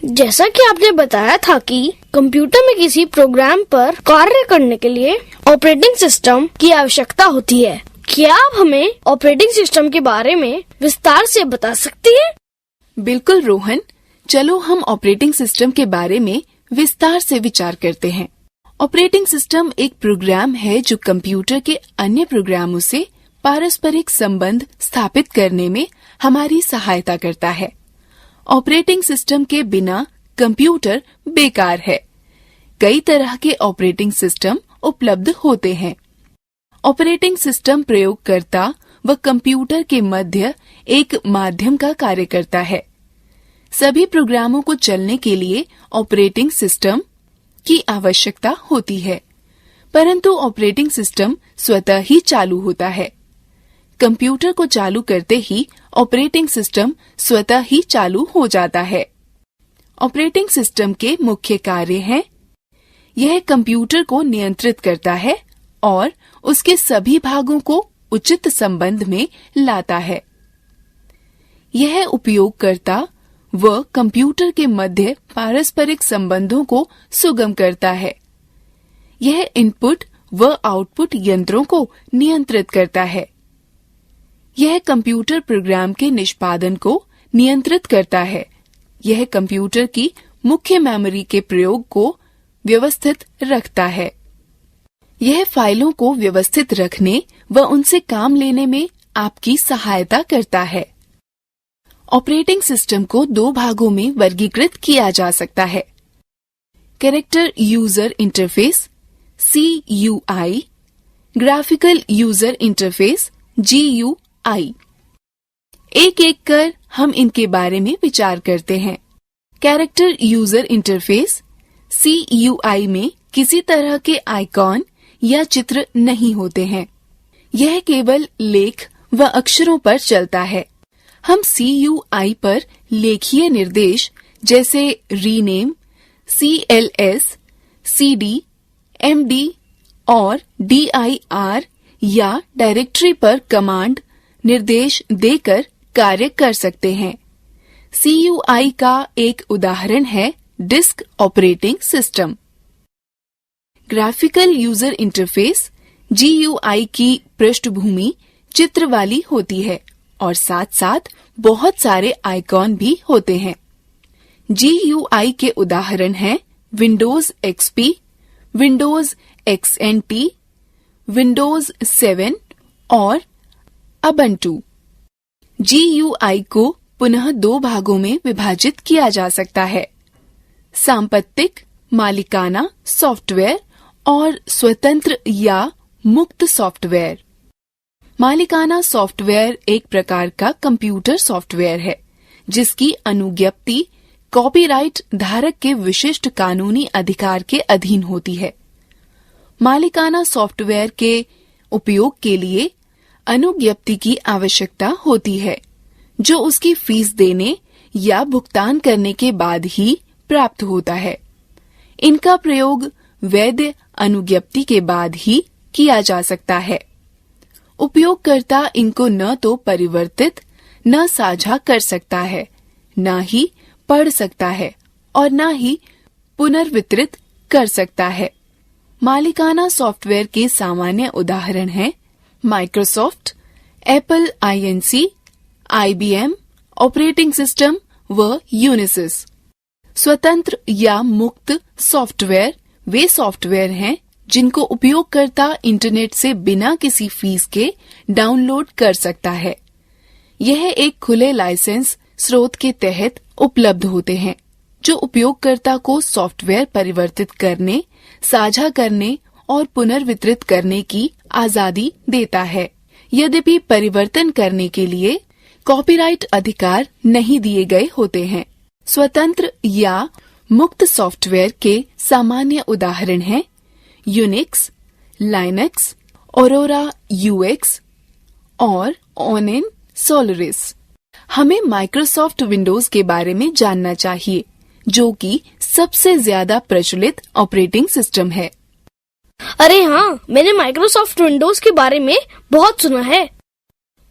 जैसा कि आपने बताया था कि कंप्यूटर में किसी प्रोग्राम पर कार्य करने के लिए ऑपरेटिंग सिस्टम की आवश्यकता होती है। क्या आप हमें ऑपरेटिंग सिस्टम के बारे में विस्तार से बता सकती हैं? बिल्कुल रोहन, चलो हम ऑपरेटिंग सिस्टम के बारे में विस्तार से विचार करते हैं। ऑपरेटिंग सिस्टम एक प्रोग्राम है जो कंप्यूटर के अन्य प्रोग्रामों से पारस्परिक संबंध स्थापित करने में हमारी सहायता करता है। ऑपरेटिंग सिस्टम के बिना कंप्यूटर बेकार है। कई तरह के ऑपरेटिंग सिस्टम उपलब्ध होते हैं। ऑपरेटिंग सिस्टम प्रयोगकर्ता व कंप्यूटर के मध्य एक माध्यम का कार्य करता है। सभी प्रोग्रामों को चलने के लिए ऑपरेटिंग सिस्टम की आवश्यकता होती है, परंतु ऑपरेटिंग सिस्टम स्वतः ही चालू होता है। कंप्यूटर को चालू करते ही ऑपरेटिंग सिस्टम स्वतः ही चालू हो जाता है। ऑपरेटिंग सिस्टम के मुख्य कार्य हैं: यह कंप्यूटर को नियंत्रित करता है और उसके सभी भागों को उचित संबंध में लाता है। यह उपयोगकर्ता व कंप्यूटर के मध्य पारस्परिक संबंधों को सुगम करता है। यह इनपुट व आउटपुट यंत्रों को नियंत्रित करता है। यह कंप्यूटर प्रोग्राम के निष्पादन को नियंत्रित करता है। यह कंप्यूटर की मुख्य मेमोरी के प्रयोग को व्यवस्थित रखता है। यह फाइलों को व्यवस्थित रखने व उनसे काम लेने में आपकी सहायता करता है। ऑपरेटिंग सिस्टम को दो भागों में वर्गीकृत किया जा सकता है: character user interface CUI, graphical user interface GUI। एक एक कर हम इनके बारे में विचार करते हैं। कैरेक्टर यूजर इंटरफेस CUI में किसी तरह के आइकॉन या चित्र नहीं होते हैं। यह केवल लेख व अक्षरों पर चलता है। हम CUI पर लेखीय निर्देश जैसे रीनेम, CLS, CD, MD और DIR या डायरेक्टरी पर कमांड निर्देश देकर कार्य कर सकते हैं। CUI का एक उदाहरण है disk operating system. Graphical user interface GUI की पृष्ठभूमि चित्र वाली होती है और साथ साथ बहुत सारे आइकॉन भी होते हैं। GUI के उदाहरण हैं Windows XP, Windows XNT, Windows 7 और उबुंटू। GUI को पुनः दो भागों में विभाजित किया जा सकता है: सांपत्तिक मालिकाना सॉफ्टवेयर और स्वतंत्र या मुक्त सॉफ्टवेयर। मालिकाना सॉफ्टवेयर एक प्रकार का कंप्यूटर सॉफ्टवेयर है जिसकी अनुज्ञप्ति कॉपीराइट धारक के विशिष्ट कानूनी अधिकार के अधीन होती है। मालिकाना सॉफ्टवेयर के उपयोग के लिए अनुज्ञप्ति की आवश्यकता होती है, जो उसकी फीस देने या भुगतान करने के बाद ही प्राप्त होता है। इनका प्रयोग वैध अनुज्ञप्ति के बाद ही किया जा सकता है। उपयोगकर्ता इनको न तो परिवर्तित, न साझा कर सकता है, न ही पढ़ सकता है और न ही पुनर्वितरित कर सकता है। मालिकाना सॉफ्टवेयर के सामान्य उदाहरण हैं Microsoft, Apple INC, IBM operating system व यूनिसिस। स्वतंत्र या मुक्त सॉफ्टवेयर वे सॉफ्टवेयर हैं जिनको उपयोगकर्ता इंटरनेट से बिना किसी फीस के डाउनलोड कर सकता है। यह एक खुले लाइसेंस स्रोत के तहत उपलब्ध होते हैं, जो उपयोगकर्ता को सॉफ्टवेयर परिवर्तित करने, साझा करने और पुनर्वितरित करने की आजादी देता है। यद्यपि परिवर्तन करने के लिए कॉपीराइट अधिकार नहीं दिए गए होते हैं। स्वतंत्र या मुक्त सॉफ्टवेयर के सामान्य उदाहरण हैं यूनिक्स, लाइनक्स, ऑरोरा UX और ओनिन सोलरिस। हमें माइक्रोसॉफ्ट विंडोज के बारे में जानना चाहिए, जो कि सबसे ज्यादा प्रचलित ऑपरेटिंग सिस्टम है। अरे हाँ, मैंने माइक्रोसॉफ्ट विंडोज के बारे में बहुत सुना है।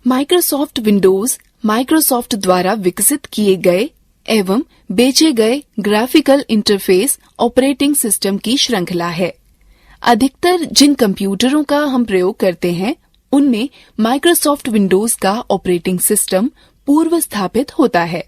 माइक्रोसॉफ्ट विंडोज माइक्रोसॉफ्ट द्वारा विकसित किए गए एवं बेचे गए ग्राफिकल इंटरफेस ऑपरेटिंग सिस्टम की श्रृंखला है। अधिकतर जिन कंप्यूटरों का हम प्रयोग करते हैं उनमें माइक्रोसॉफ्ट विंडोज का ऑपरेटिंग सिस्टम पूर्व स्थापित होता है।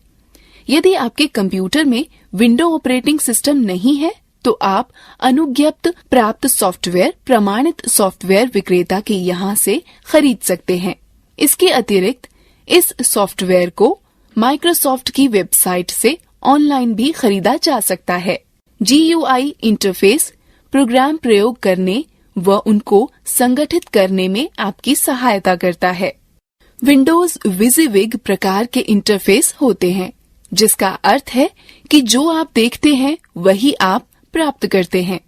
यदि आपके कंप्यूटर में विंडो ऑपरेटिंग सिस्टम नहीं है तो आप अनुज्ञप्त प्राप्त सॉफ्टवेयर प्रमाणित सॉफ्टवेयर विक्रेता के यहाँ से खरीद सकते हैं। इसके अतिरिक्त इस सॉफ्टवेयर को माइक्रोसॉफ्ट की वेबसाइट से ऑनलाइन भी खरीदा जा सकता है। GUI इंटरफेस प्रोग्राम प्रयोग करने व उनको संगठित करने में आपकी सहायता करता है। विंडोज विजिविग प्रकार के इंटरफेस होते हैं, जिसका अर्थ है कि जो आप देखते हैं वही आप प्राप्त करते हैं।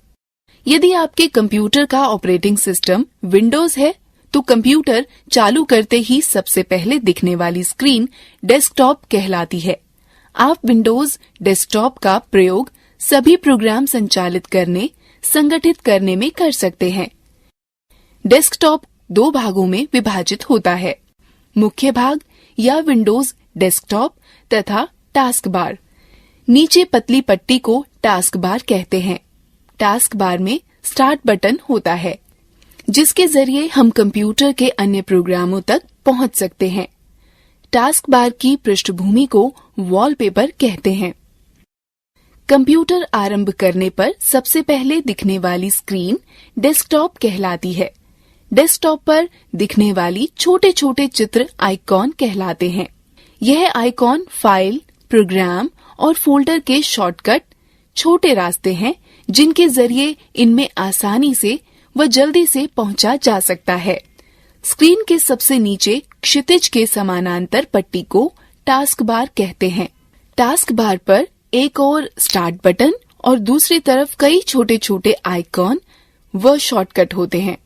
यदि आपके कंप्यूटर का ऑपरेटिंग सिस्टम विंडोज है तो कंप्यूटर चालू करते ही सबसे पहले दिखने वाली स्क्रीन डेस्कटॉप कहलाती है। आप विंडोज डेस्कटॉप का प्रयोग सभी प्रोग्राम संचालित करने संगठित करने में कर सकते हैं। डेस्कटॉप 2 भागों में विभाजित होता है, मुख्य भाग या विंडोज डेस्कटॉप तथा टास्क बार। नीचे पतली पट्टी को टास्क बार कहते हैं। टास्क बार में स्टार्ट बटन होता है, जिसके जरिए हम कंप्यूटर के अन्य प्रोग्रामों तक पहुंच सकते हैं। टास्क बार की पृष्ठभूमि को वॉलपेपर कहते हैं। कंप्यूटर आरंभ करने पर सबसे पहले दिखने वाली स्क्रीन डेस्कटॉप कहलाती है। डेस्कटॉप पर दिखने वाली छोटे छोटे चित्र आइकॉन कहलाते हैं। यह आइकॉन फाइल, प्रोग्राम और फोल्डर के शॉर्टकट छोटे रास्ते हैं, जिनके जरिए इनमें आसानी से व जल्दी से पहुंचा जा सकता है। स्क्रीन के सबसे नीचे क्षितिज के समानांतर पट्टी को टास्क बार कहते हैं। टास्क बार पर एक और स्टार्ट बटन और दूसरी तरफ कई छोटे छोटे आइकॉन व शॉर्टकट होते हैं।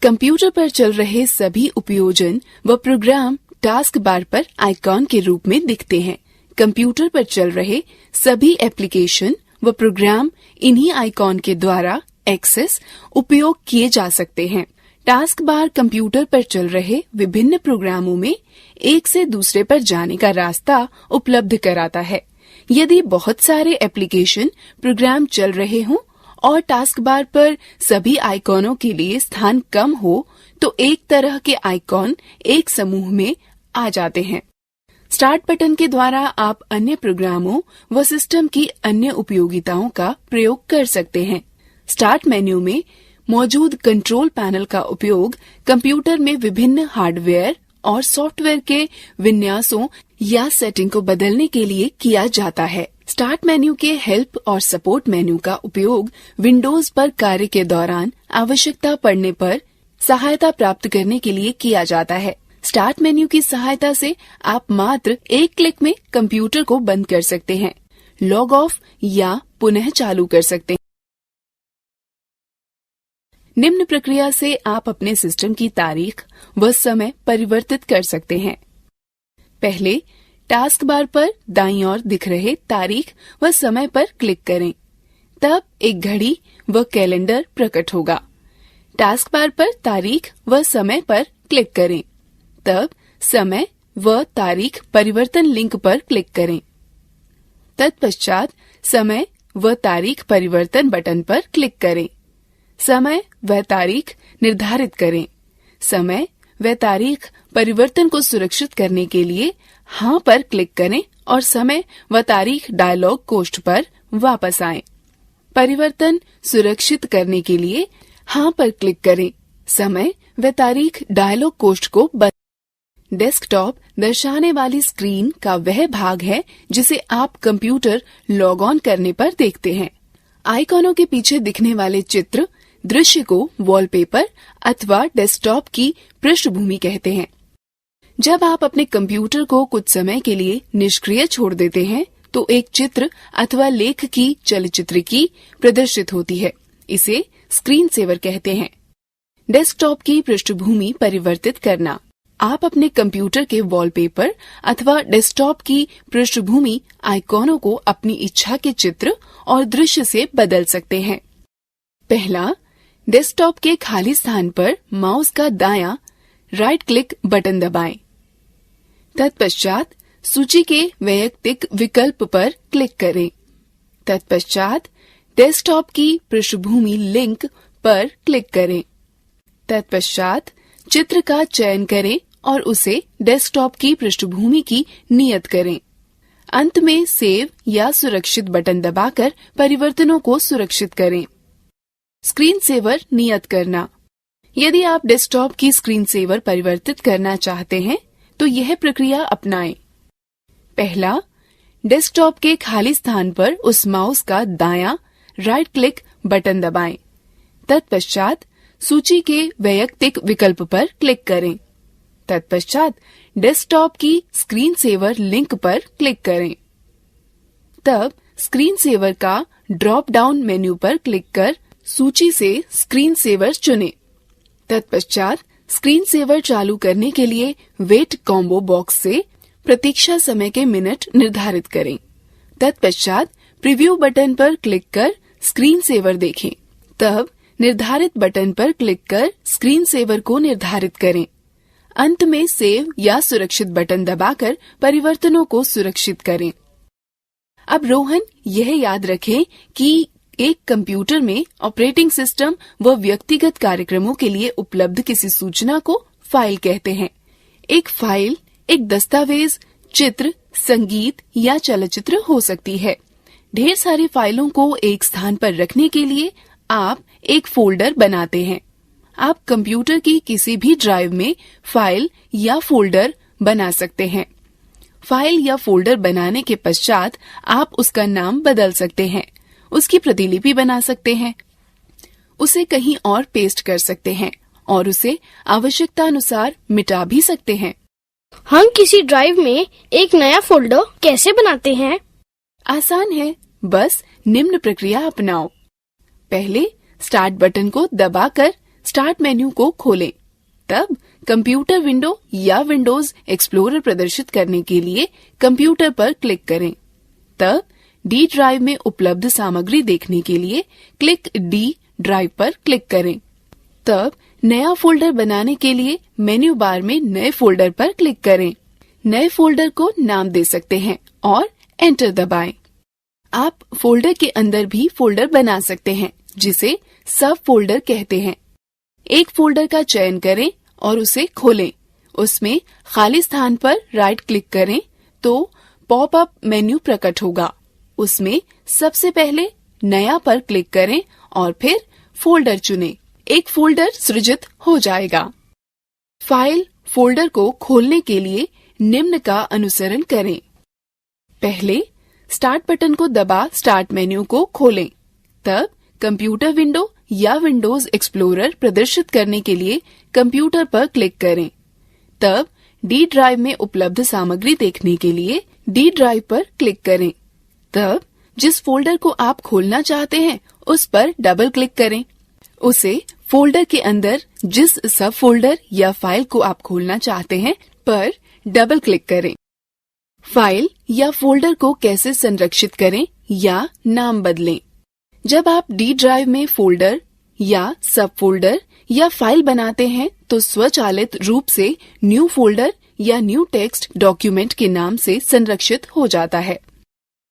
कंप्यूटर पर चल रहे सभी उपयोजन व प्रोग्राम टास्क बार पर आइकॉन के रूप में दिखते हैं। कंप्यूटर पर चल रहे सभी एप्लीकेशन व प्रोग्राम इन्हीं आइकॉन के द्वारा एक्सेस उपयोग किए जा सकते हैं। टास्क बार कंप्यूटर पर चल रहे विभिन्न प्रोग्रामों में एक से दूसरे पर जाने का रास्ता उपलब्ध कराता है। यदि बहुत सारे एप्लीकेशन प्रोग्राम चल रहे हों और टास्क बार पर सभी आइकॉनों के लिए स्थान कम हो तो एक तरह के आइकॉन एक समूह में आ जाते हैं। स्टार्ट बटन के द्वारा आप अन्य प्रोग्रामों व सिस्टम की अन्य उपयोगिताओं का प्रयोग कर सकते हैं। स्टार्ट मेन्यू में मौजूद कंट्रोल पैनल का उपयोग कंप्यूटर में विभिन्न हार्डवेयर और सॉफ्टवेयर के विन्यासों या सेटिंग को बदलने के लिए किया जाता है। स्टार्ट मेन्यू के हेल्प और सपोर्ट मेन्यू का उपयोग विंडोज पर कार्य के दौरान आवश्यकता पड़ने पर सहायता प्राप्त करने के लिए किया जाता है। स्टार्ट मेन्यू की सहायता से आप मात्र एक क्लिक में कंप्यूटर को बंद कर सकते हैं, लॉग ऑफ या पुनः चालू कर सकते हैं। निम्न प्रक्रिया से आप अपने सिस्टम की तारीख व समय परिवर्तित कर सकते हैं। पहले टास्क बार पर दाईं ओर दिख रहे तारीख व समय पर क्लिक करें, तब एक घड़ी व कैलेंडर प्रकट होगा। टास्क बार पर तारीख व समय पर क्लिक करें, तब समय व तारीख परिवर्तन लिंक पर क्लिक करें। तत्पश्चात समय व तारीख परिवर्तन बटन पर क्लिक करें। समय व तारीख निर्धारित करें। समय व तारीख परिवर्तन को सुरक्षित करने के लिए हाँ पर क्लिक करें और समय व तारीख डायलॉग कोष्ठ पर वापस आएं। परिवर्तन सुरक्षित करने के लिए हाँ पर क्लिक करें। समय व तारीख डायलॉग कोष्ठ को बंद। डेस्कटॉप दर्शाने वाली स्क्रीन का वह भाग है जिसे आप कंप्यूटर लॉग ऑन करने पर देखते हैं। आइकॉनों के पीछे दिखने वाले चित्र दृश्य को वॉलपेपर अथवा डेस्कटॉप की पृष्ठभूमि कहते हैं। जब आप अपने कंप्यूटर को कुछ समय के लिए निष्क्रिय छोड़ देते हैं तो एक चित्र अथवा लेख की चलचित्र की प्रदर्शित होती है। इसे स्क्रीन सेवर कहते हैं। डेस्कटॉप की पृष्ठभूमि परिवर्तित करना। आप अपने कंप्यूटर के वॉलपेपर अथवा डेस्कटॉप की पृष्ठभूमि आइकॉनों को अपनी इच्छा के चित्र और दृश्य से बदल सकते हैं। पहला, डेस्कटॉप के खाली स्थान पर माउस का दायां राइट क्लिक बटन दबाएं। तत्पश्चात सूची के वैयक्तिक विकल्प पर क्लिक करें। तत्पश्चात डेस्कटॉप की पृष्ठभूमि लिंक पर क्लिक करें। तत्पश्चात चित्र का चयन करें और उसे डेस्कटॉप की पृष्ठभूमि की नियत करें। अंत में सेव या सुरक्षित बटन दबाकर परिवर्तनों को सुरक्षित करें। स्क्रीन सेवर नियत करना। यदि आप डेस्कटॉप की स्क्रीन सेवर परिवर्तित करना चाहते हैं तो यह प्रक्रिया अपनाएं। पहला, डेस्कटॉप के खाली स्थान पर उस माउस का दायां राइट क्लिक बटन दबाएं। तत्पश्चात सूची के वैयक्तिक विकल्प पर क्लिक करें। तत्पश्चात डेस्कटॉप की स्क्रीन सेवर लिंक पर क्लिक करें। तब स्क्रीन सेवर का ड्रॉप डाउन मेन्यू पर क्लिक कर सूची से स्क्रीन सेवर चुनें। तत्पश्चात स्क्रीन सेवर चालू करने के लिए वेट कॉम्बो बॉक्स से प्रतीक्षा समय के मिनट निर्धारित करें। तत्पश्चात प्रीव्यू बटन पर क्लिक कर स्क्रीन सेवर देखें। तब निर्धारित बटन पर क्लिक कर स्क्रीन सेवर को निर्धारित करें। अंत में सेव या सुरक्षित बटन दबाकर परिवर्तनों को सुरक्षित करें। अब रोहन, यह याद रखें कि एक कंप्यूटर में ऑपरेटिंग सिस्टम व व्यक्तिगत कार्यक्रमों के लिए उपलब्ध किसी सूचना को फाइल कहते हैं। एक फाइल एक दस्तावेज, चित्र, संगीत या चलचित्र हो सकती है। ढेर सारी फाइलों को एक स्थान पर रखने के लिए आप एक फोल्डर बनाते हैं। आप कंप्यूटर की किसी भी ड्राइव में फाइल या फोल्डर बना सकते हैं। फाइल या फोल्डर बनाने के पश्चात आप उसका नाम बदल सकते हैं, उसकी प्रतिलिपि बना सकते हैं, उसे कहीं और पेस्ट कर सकते हैं और उसे आवश्यकता अनुसार मिटा भी सकते हैं। हम किसी ड्राइव में एक नया फोल्डर कैसे बनाते हैं? आसान है, बस निम्न प्रक्रिया अपनाओ। पहले स्टार्ट बटन को दबाकर स्टार्ट मेन्यू को खोलें। तब कंप्यूटर विंडो या विंडोज एक्सप्लोरर प्रदर्शित करने के लिए कंप्यूटर पर क्लिक करें। तब डी ड्राइव में उपलब्ध सामग्री देखने के लिए क्लिक डी ड्राइव पर क्लिक करें। तब नया फोल्डर बनाने के लिए मेन्यू बार में नए फोल्डर पर क्लिक करें। नए फोल्डर को नाम दे सकते हैं और एंटर दबाएं। आप फोल्डर के अंदर भी फोल्डर बना सकते हैं, जिसे सब फोल्डर कहते हैं। एक फोल्डर का चयन करें और उसे खोलें। उसमें खाली स्थान पर राइट क्लिक करें तो पॉप अप मेन्यू प्रकट होगा। उसमें सबसे पहले नया पर क्लिक करें और फिर फोल्डर चुनें। एक फोल्डर सृजित हो जाएगा। फाइल फोल्डर को खोलने के लिए निम्न का अनुसरण करें। पहले स्टार्ट बटन को दबा स्टार्ट मेन्यू को खोलें। तब कंप्यूटर विंडो या विंडोज एक्सप्लोरर प्रदर्शित करने के लिए कंप्यूटर पर क्लिक करें। तब डी ड्राइव में उपलब्ध सामग्री देखने के लिए डी ड्राइव पर क्लिक करें। तब जिस फोल्डर को आप खोलना चाहते हैं उस पर डबल क्लिक करें। उसे फोल्डर के अंदर जिस सब फोल्डर या फाइल को आप खोलना चाहते हैं पर डबल क्लिक करें। फाइल या फोल्डर को कैसे संरक्षित करें या नाम बदलें? जब आप डी ड्राइव में फोल्डर या सब फोल्डर या फाइल बनाते हैं तो स्वचालित रूप से न्यू फोल्डर या न्यू टेक्स्ट डॉक्यूमेंट के नाम से संरक्षित हो जाता है।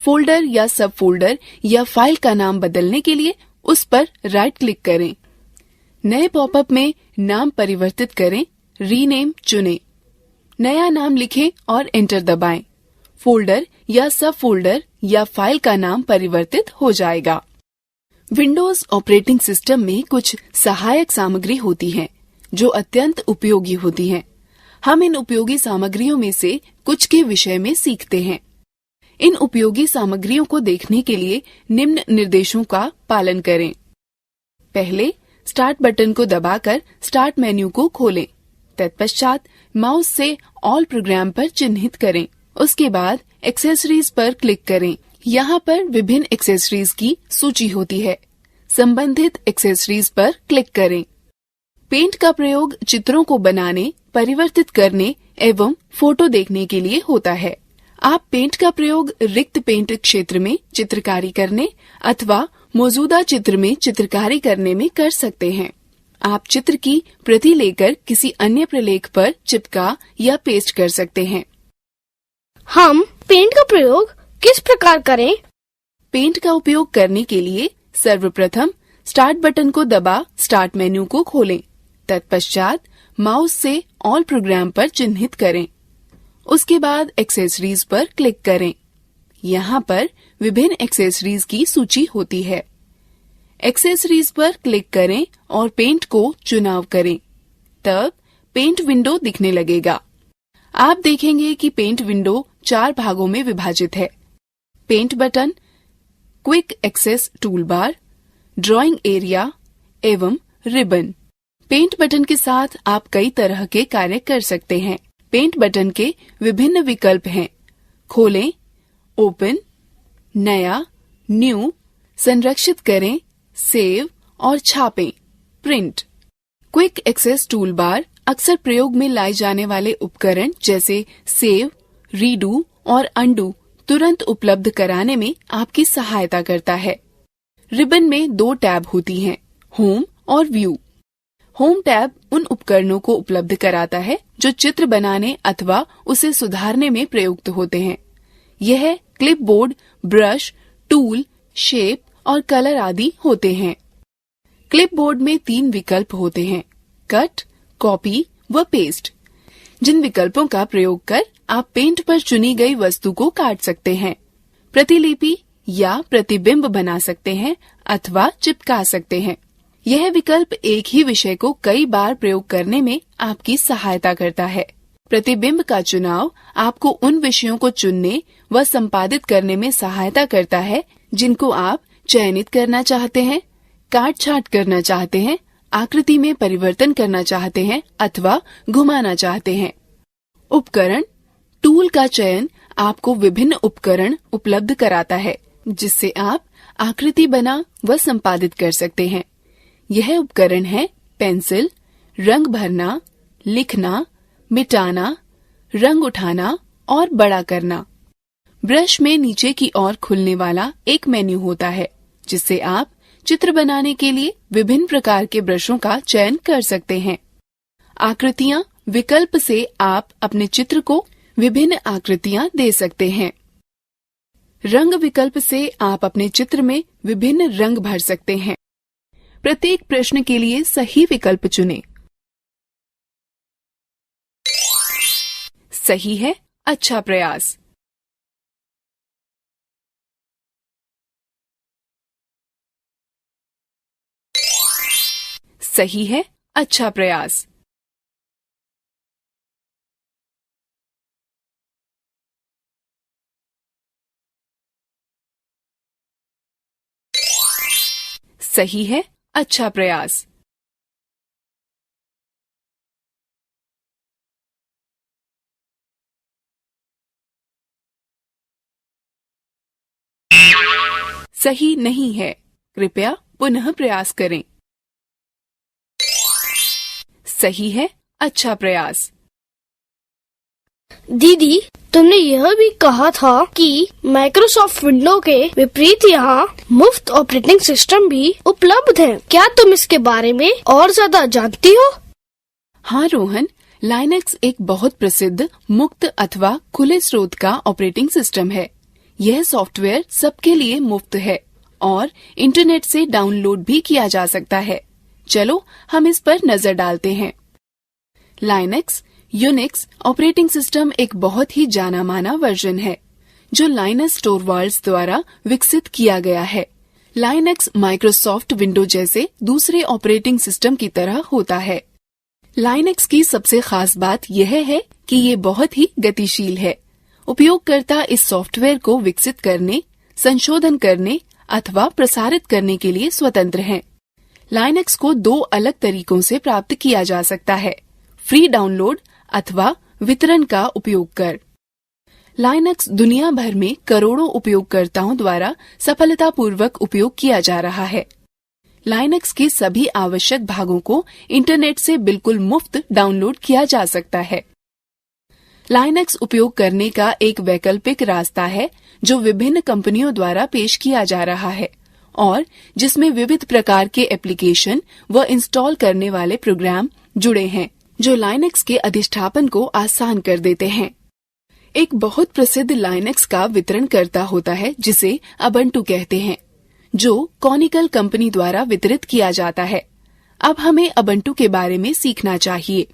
फोल्डर या सब फोल्डर या फाइल का नाम बदलने के लिए उस पर राइट क्लिक करें। नए पॉपअप में नाम परिवर्तित करें, रीनेम चुनें। नया नाम लिखें और एंटर दबाएं। फोल्डर या सब फोल्डर या फाइल का नाम परिवर्तित हो जाएगा। विंडोज ऑपरेटिंग सिस्टम में कुछ सहायक सामग्री होती है जो अत्यंत उपयोगी होती हैं। हम इन उपयोगी सामग्रियों में से कुछ के विषय में सीखते हैं। इन उपयोगी सामग्रियों को देखने के लिए निम्न निर्देशों का पालन करें। पहले स्टार्ट बटन को दबाकर स्टार्ट मेन्यू को खोलें। तत्पश्चात माउस से ऑल प्रोग्राम पर चिन्हित करें। उसके बाद एक्सेसरीज पर क्लिक करें। यहाँ पर विभिन्न एक्सेसरीज की सूची होती है। संबंधित एक्सेसरीज पर क्लिक करें। पेंट का प्रयोग चित्रों को बनाने, परिवर्तित करने एवं फोटो देखने के लिए होता है। आप पेंट का प्रयोग रिक्त पेंट क्षेत्र में चित्रकारी करने अथवा मौजूदा चित्र में चित्रकारी करने में कर सकते हैं। आप चित्र की प्रति लेकर किसी अन्य प्रलेख पर चिपका या पेस्ट कर सकते हैं। हम पेंट का प्रयोग किस प्रकार करें? पेंट का उपयोग करने के लिए सर्वप्रथम स्टार्ट बटन को दबा स्टार्ट मेन्यू को खोलें। तत्पश्चात माउस से ऑल प्रोग्राम पर चिन्हित करें। उसके बाद एक्सेसरीज पर क्लिक करें। यहाँ पर विभिन्न एक्सेसरीज की सूची होती है। एक्सेसरीज पर क्लिक करें और पेंट को चुनाव करें। तब पेंट विंडो दिखने लगेगा। आप देखेंगे कि पेंट विंडो 4 भागों में विभाजित है। Paint button, quick access tool bar, drawing area एवं रिबन। पेंट बटन के साथ आप कई तरह के कार्य कर सकते हैं। पेंट बटन के विभिन्न विकल्प हैं। खोलें, ओपन, नया, न्यू, संरक्षित करें, सेव और छापें, print. Quick access tool bar अक्सर प्रयोग में लाए जाने वाले उपकरण जैसे सेव, रीडू और अंडू तुरंत उपलब्ध कराने में आपकी सहायता करता है। रिबन में 2 टैब होती हैं, होम और व्यू। होम टैब उन उपकरणों को उपलब्ध कराता है जो चित्र बनाने अथवा उसे सुधारने में प्रयुक्त होते हैं। यह क्लिपबोर्ड, ब्रश, टूल, शेप और कलर आदि होते हैं। क्लिपबोर्ड में 3 विकल्प होते हैं, कट, कॉपी व पेस्ट, जिन विकल्पों का प्रयोग कर आप पेंट पर चुनी गई वस्तु को काट सकते हैं, प्रतिलिपि या प्रतिबिंब बना सकते हैं अथवा चिपका सकते हैं। यह विकल्प एक ही विषय को कई बार प्रयोग करने में आपकी सहायता करता है। प्रतिबिंब का चुनाव आपको उन विषयों को चुनने व संपादित करने में सहायता करता है जिनको आप चयनित करना चाहते हैं, काट छांट करना चाहते हैं, आकृति में परिवर्तन करना चाहते हैं अथवा घुमाना चाहते हैं। उपकरण, टूल का चयन आपको विभिन्न उपकरण उपलब्ध कराता है जिससे आप आकृति बना व संपादित कर सकते हैं। यह उपकरण है पेंसिल, रंग भरना, लिखना, मिटाना, रंग उठाना और बड़ा करना। ब्रश में नीचे की ओर खुलने वाला एक मेन्यू होता है जिससे आप चित्र बनाने के लिए विभिन्न प्रकार के ब्रशों का चयन कर सकते हैं। आकृतियां विकल्प से आप अपने चित्र को विभिन्न आकृतियां दे सकते हैं। रंग विकल्प से आप अपने चित्र में विभिन्न रंग भर सकते हैं। प्रत्येक प्रश्न के लिए सही विकल्प चुनें। सही है, अच्छा प्रयास। सही है, अच्छा प्रयास। सही है, अच्छा प्रयास। सही नहीं है, कृपया पुनः प्रयास करें। सही है, अच्छा प्रयास। दीदी, तुमने यह भी कहा था कि माइक्रोसॉफ्ट विंडो के विपरीत यहाँ मुफ्त ऑपरेटिंग सिस्टम भी उपलब्ध हैं। क्या तुम इसके बारे में और ज्यादा जानती हो? हाँ रोहन, लाइनक्स एक बहुत प्रसिद्ध मुक्त अथवा खुले स्रोत का ऑपरेटिंग सिस्टम है। यह सॉफ्टवेयर सबके लिए मुफ्त है और इंटरनेट से डाउनलोड भी किया जा सकता है। चलो हम इस पर नजर डालते हैं। लाइनक्स यूनिक्स ऑपरेटिंग सिस्टम एक बहुत ही जाना माना वर्जन है जो लाइनस टोरवाल्ड्स द्वारा विकसित किया गया है। लाइनक्स माइक्रोसॉफ्ट विंडो जैसे दूसरे ऑपरेटिंग सिस्टम की तरह होता है। लाइनक्स की सबसे खास बात यह है कि ये बहुत ही गतिशील है। उपयोगकर्ता इस सॉफ्टवेयर को विकसित करने, संशोधन करने अथवा प्रसारित करने के लिए स्वतंत्र हैं। लाइनक्स को 2 अलग तरीकों से प्राप्त किया जा सकता है, फ्री डाउनलोड अथवा वितरण का उपयोग कर। लाइनक्स दुनिया भर में करोड़ों उपयोगकर्ताओं द्वारा सफलतापूर्वक उपयोग किया जा रहा है। लाइनक्स के सभी आवश्यक भागों को इंटरनेट से बिल्कुल मुफ्त डाउनलोड किया जा सकता है। लाइनक्स उपयोग करने का एक वैकल्पिक रास्ता है जो विभिन्न कंपनियों द्वारा पेश किया जा रहा है और जिसमें विविध प्रकार के एप्लीकेशन व इंस्टॉल करने वाले प्रोग्राम जुड़े हैं जो लाइनक्स के अधिष्ठापन को आसान कर देते हैं। एक बहुत प्रसिद्ध लाइनक्स का वितरणकर्ता होता है जिसे अबंटू कहते हैं, जो कॉनिकल कंपनी द्वारा वितरित किया जाता है। अब हमें अबंटू के बारे में सीखना चाहिए।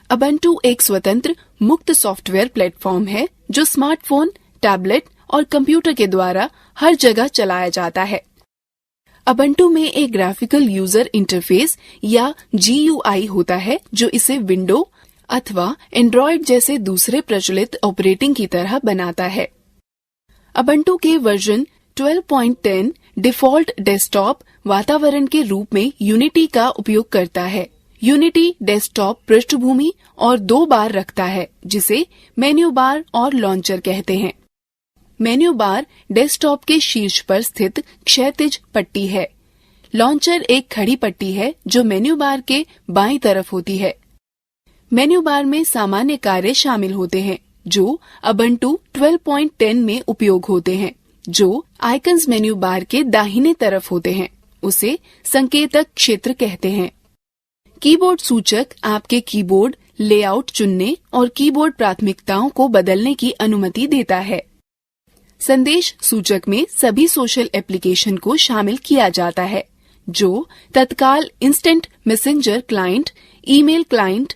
अबंटू एक स्वतंत्र मुक्त सॉफ्टवेयर प्लेटफॉर्म है जो स्मार्टफोन, टैबलेट और कंप्यूटर के द्वारा हर जगह चलाया जाता है। अबंटू में एक ग्राफिकल यूजर इंटरफेस या GUI होता है जो इसे विंडो अथवा एंड्रॉयड जैसे दूसरे प्रचलित ऑपरेटिंग की तरह बनाता है। अबंटू के वर्जन 12.10 डिफॉल्ट डेस्कटॉप वातावरण के रूप में यूनिटी का उपयोग करता है। यूनिटी डेस्कटॉप पृष्ठभूमि और 2 बार रखता है जिसे मेन्यू बार और लॉन्चर कहते हैं। मेन्यू बार डेस्कटॉप के शीर्ष पर स्थित क्षैतिज पट्टी है। लॉन्चर एक खड़ी पट्टी है जो मेन्यू बार के बाईं तरफ होती है। मेन्यू बार में सामान्य कार्य शामिल होते हैं जो अबंटू 12.10 में उपयोग होते हैं। जो आइकन्स मेन्यू बार के दाहिने तरफ होते हैं उसे संकेतक क्षेत्र कहते हैं। कीबोर्ड सूचक आपके कीबोर्ड लेआउट चुनने और कीबोर्ड प्राथमिकताओं को बदलने की अनुमति देता है। संदेश सूचक में सभी सोशल एप्लीकेशन को शामिल किया जाता है जो तत्काल instant messenger client, email client,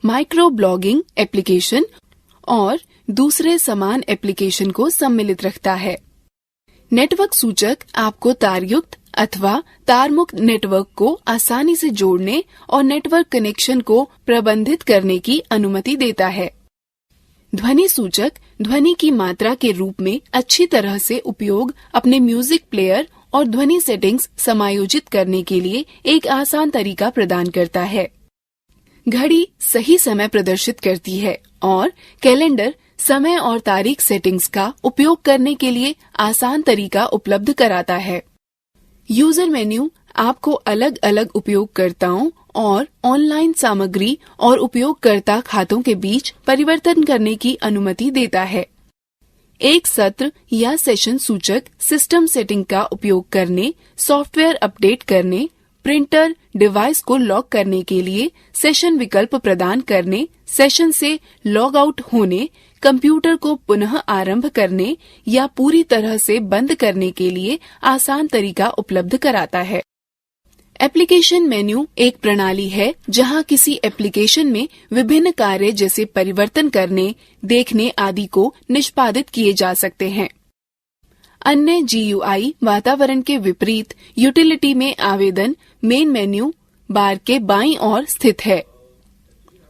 micro blogging application और दूसरे समान एप्लीकेशन को सम्मिलित रखता है। नेटवर्क सूचक आपको तारयुक्त अथवा तारमुक्त नेटवर्क को आसानी से जोड़ने और नेटवर्क कनेक्शन को प्रबंधित करने की अनुमति देता है। ध्वनि सूचक ध्वनि की मात्रा के रूप में अच्छी तरह से उपयोग अपने म्यूजिक प्लेयर और ध्वनि सेटिंग्स समायोजित करने के लिए एक आसान तरीका प्रदान करता है। घड़ी सही समय प्रदर्शित करती है और कैलेंडर समय और तारीख सेटिंग्स का उपयोग करने के लिए आसान तरीका उपलब्ध कराता है। यूजर मेन्यू आपको अलग अलग उपयोगकर्ताओं और ऑनलाइन सामग्री और उपयोगकर्ता खातों के बीच परिवर्तन करने की अनुमति देता है। एक सत्र या सेशन सूचक सिस्टम सेटिंग का उपयोग करने, सॉफ्टवेयर अपडेट करने, प्रिंटर डिवाइस को लॉक करने के लिए सेशन विकल्प प्रदान करने, सेशन से लॉग आउट होने, कंप्यूटर को पुनः आरंभ करने या पूरी तरह से बंद करने के लिए आसान तरीका उपलब्ध कराता है। एप्लीकेशन मेन्यू एक प्रणाली है जहां किसी एप्लीकेशन में विभिन्न कार्य जैसे परिवर्तन करने, देखने आदि को निष्पादित किए जा सकते हैं। अन्य GUI वातावरण के विपरीत यूटिलिटी में आवेदन मेन मेन्यू बार के बाईं ओर स्थित है।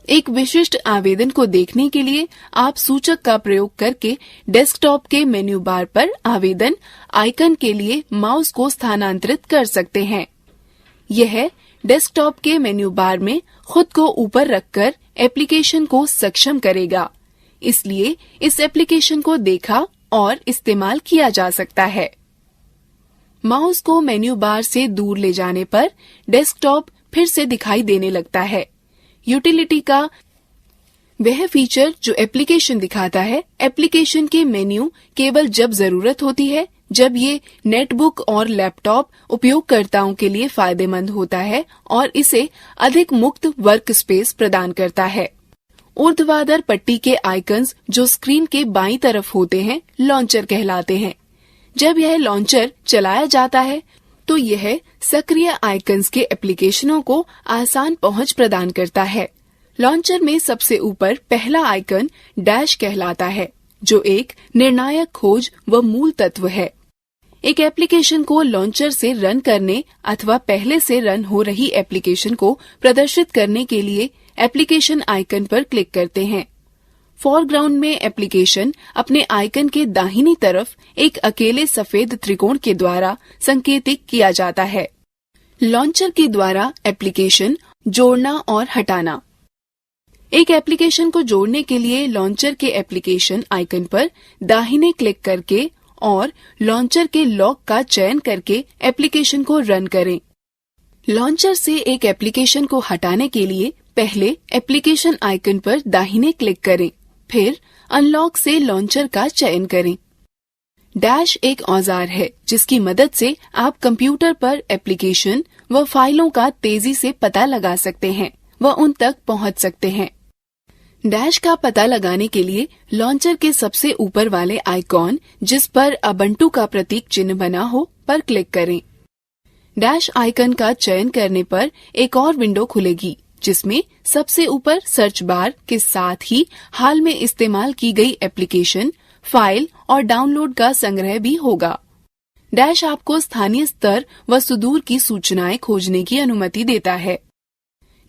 एक विशिष्ट आवेदन को देखने के लिए आप सूचक का प्रयोग करके डेस्कटॉप के मेन्यू बार पर आवेदन आइकन के लिए माउस को स्थानांतरित कर सकते हैं। यह डेस्कटॉप के मेन्यू बार में खुद को ऊपर रखकर एप्लीकेशन को सक्षम करेगा, इसलिए इस एप्लीकेशन को देखा और इस्तेमाल किया जा सकता है। माउस को मेन्यू बार से दूर ले जाने पर डेस्कटॉप फिर से दिखाई देने लगता है। यूटिलिटी का वह फीचर जो एप्लीकेशन दिखाता है, एप्लीकेशन के मेन्यू केवल जब जरूरत होती है, जब ये नेटबुक और लैपटॉप उपयोगकर्ताओं के लिए फायदेमंद होता है और इसे अधिक मुक्त वर्क स्पेस प्रदान करता है। ऊर्ध्वाधर पट्टी के आइकन्स जो स्क्रीन के बाईं तरफ होते हैं लॉन्चर कहलाते हैं। जब यह लॉन्चर चलाया जाता है तो यह सक्रिय आइकन्स के एप्लीकेशनों को आसान पहुंच प्रदान करता है। लॉन्चर में सबसे ऊपर पहला आइकन डैश कहलाता है जो एक निर्णायक खोज व मूल तत्व है। एक एप्लीकेशन को लॉन्चर से रन करने अथवा पहले से रन हो रही एप्लीकेशन को प्रदर्शित करने के लिए एप्लीकेशन आइकन पर क्लिक करते हैं। फोरग्राउंड में एप्लीकेशन अपने आइकन के दाहिनी तरफ एक अकेले सफेद त्रिकोण के द्वारा संकेतित किया जाता है। लॉन्चर के द्वारा एप्लीकेशन जोड़ना और हटाना। एक एप्लीकेशन को जोड़ने के लिए लॉन्चर के एप्लीकेशन आइकन पर दाहिने क्लिक करके और लॉन्चर के लॉक का चयन करके एप्लीकेशन को रन करें। लॉन्चर से एक एप्लीकेशन को हटाने के लिए पहले एप्लीकेशन आइकन पर दाहिने क्लिक करें, फिर अनलॉक से लॉन्चर का चयन करें। डैश एक औजार है जिसकी मदद से आप कंप्यूटर पर एप्लीकेशन व फाइलों का तेजी से पता लगा सकते हैं व उन तक पहुंच सकते हैं। डैश का पता लगाने के लिए लॉन्चर के सबसे ऊपर वाले आइकॉन जिस पर अबंटू का प्रतीक चिन्ह बना हो पर क्लिक करें। डैश आइकन का चयन करने पर एक और विंडो खुलेगी जिसमें सबसे ऊपर सर्च बार के साथ ही हाल में इस्तेमाल की गई एप्लीकेशन, फाइल और डाउनलोड का संग्रह भी होगा। डैश आपको स्थानीय स्तर व सुदूर की सूचनाएं खोजने की अनुमति देता है।